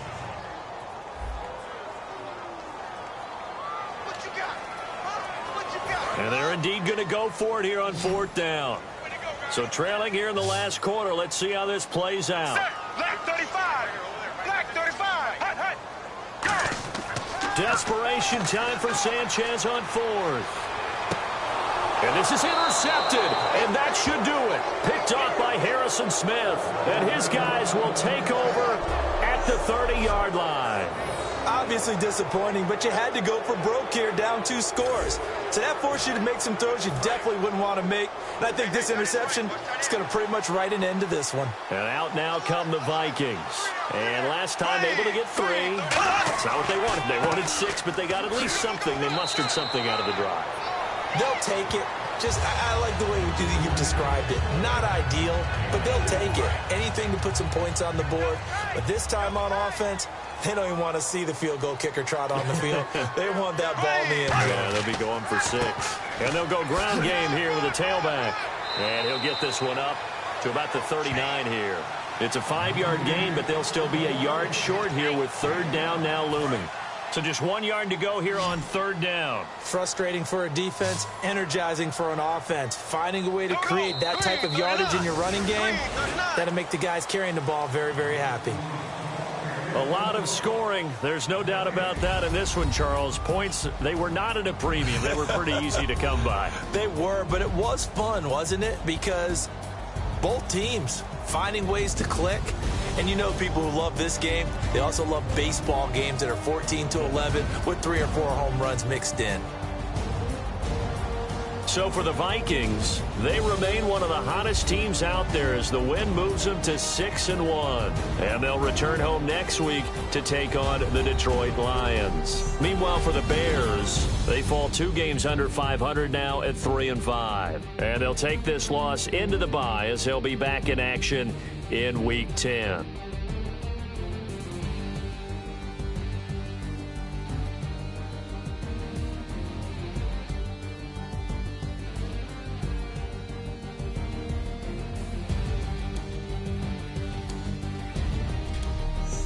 What you got? What you got? And they're indeed going to go for it here on 4th down. So trailing here in the last quarter. Let's see how this plays out. Left 35. Left 35. Desperation time for Sanchez on 4th. And this is intercepted, and that should do it. Picked off by Harrison Smith. And his guys will take over at the 30-yard line. Obviously disappointing, but you had to go for broke here, down 2 scores. So that forced you to make some throws you definitely wouldn't want to make. And I think this interception is going to pretty much write an end to this one. And out now come the Vikings. And last time able to get 3. That's not what they wanted. They wanted 6, but they got at least something. They mustered something out of the drive. They'll take it. I like the way you've described it. Not ideal, but they'll take it. Anything to put some points on the board. But this time on offense, they don't even want to see the field goal kicker trot on the field. They want that ball in the end zone. Yeah, they'll be going for 6. And they'll go ground game here with a tailback. And he'll get this one up to about the 39 here. It's a 5-yard gain, but they'll still be a yard short here with 3rd down now looming. So just 1 yard to go here on 3rd down. Frustrating for a defense, energizing for an offense. Finding a way to create that type of yardage in your running game, that'll make the guys carrying the ball very, very happy. A lot of scoring. There's no doubt about that in this one, Charles. Points, they were not at a premium. They were pretty easy to come by. They were, but it was fun, wasn't it? Because both teams finding ways to click. And you know people who love this game, they also love baseball games that are 14-11 with 3 or 4 home runs mixed in. So for the Vikings, they remain one of the hottest teams out there as the win moves them to 6-1. And they'll return home next week to take on the Detroit Lions. Meanwhile, for the Bears, they fall 2 games under 500 now at 3-5. And they'll take this loss into the bye as they'll be back in action in Week 10.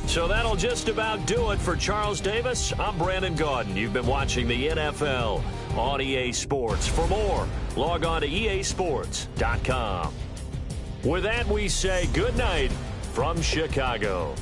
So that'll just about do it for Charles Davis. I'm Brandon Gaudin. You've been watching the NFL on EA Sports. For more, log on to easports.com. With that, we say good night from Chicago.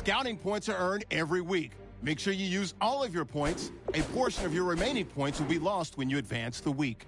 Scouting points are earned every week. Make sure you use all of your points. A portion of your remaining points will be lost when you advance the week.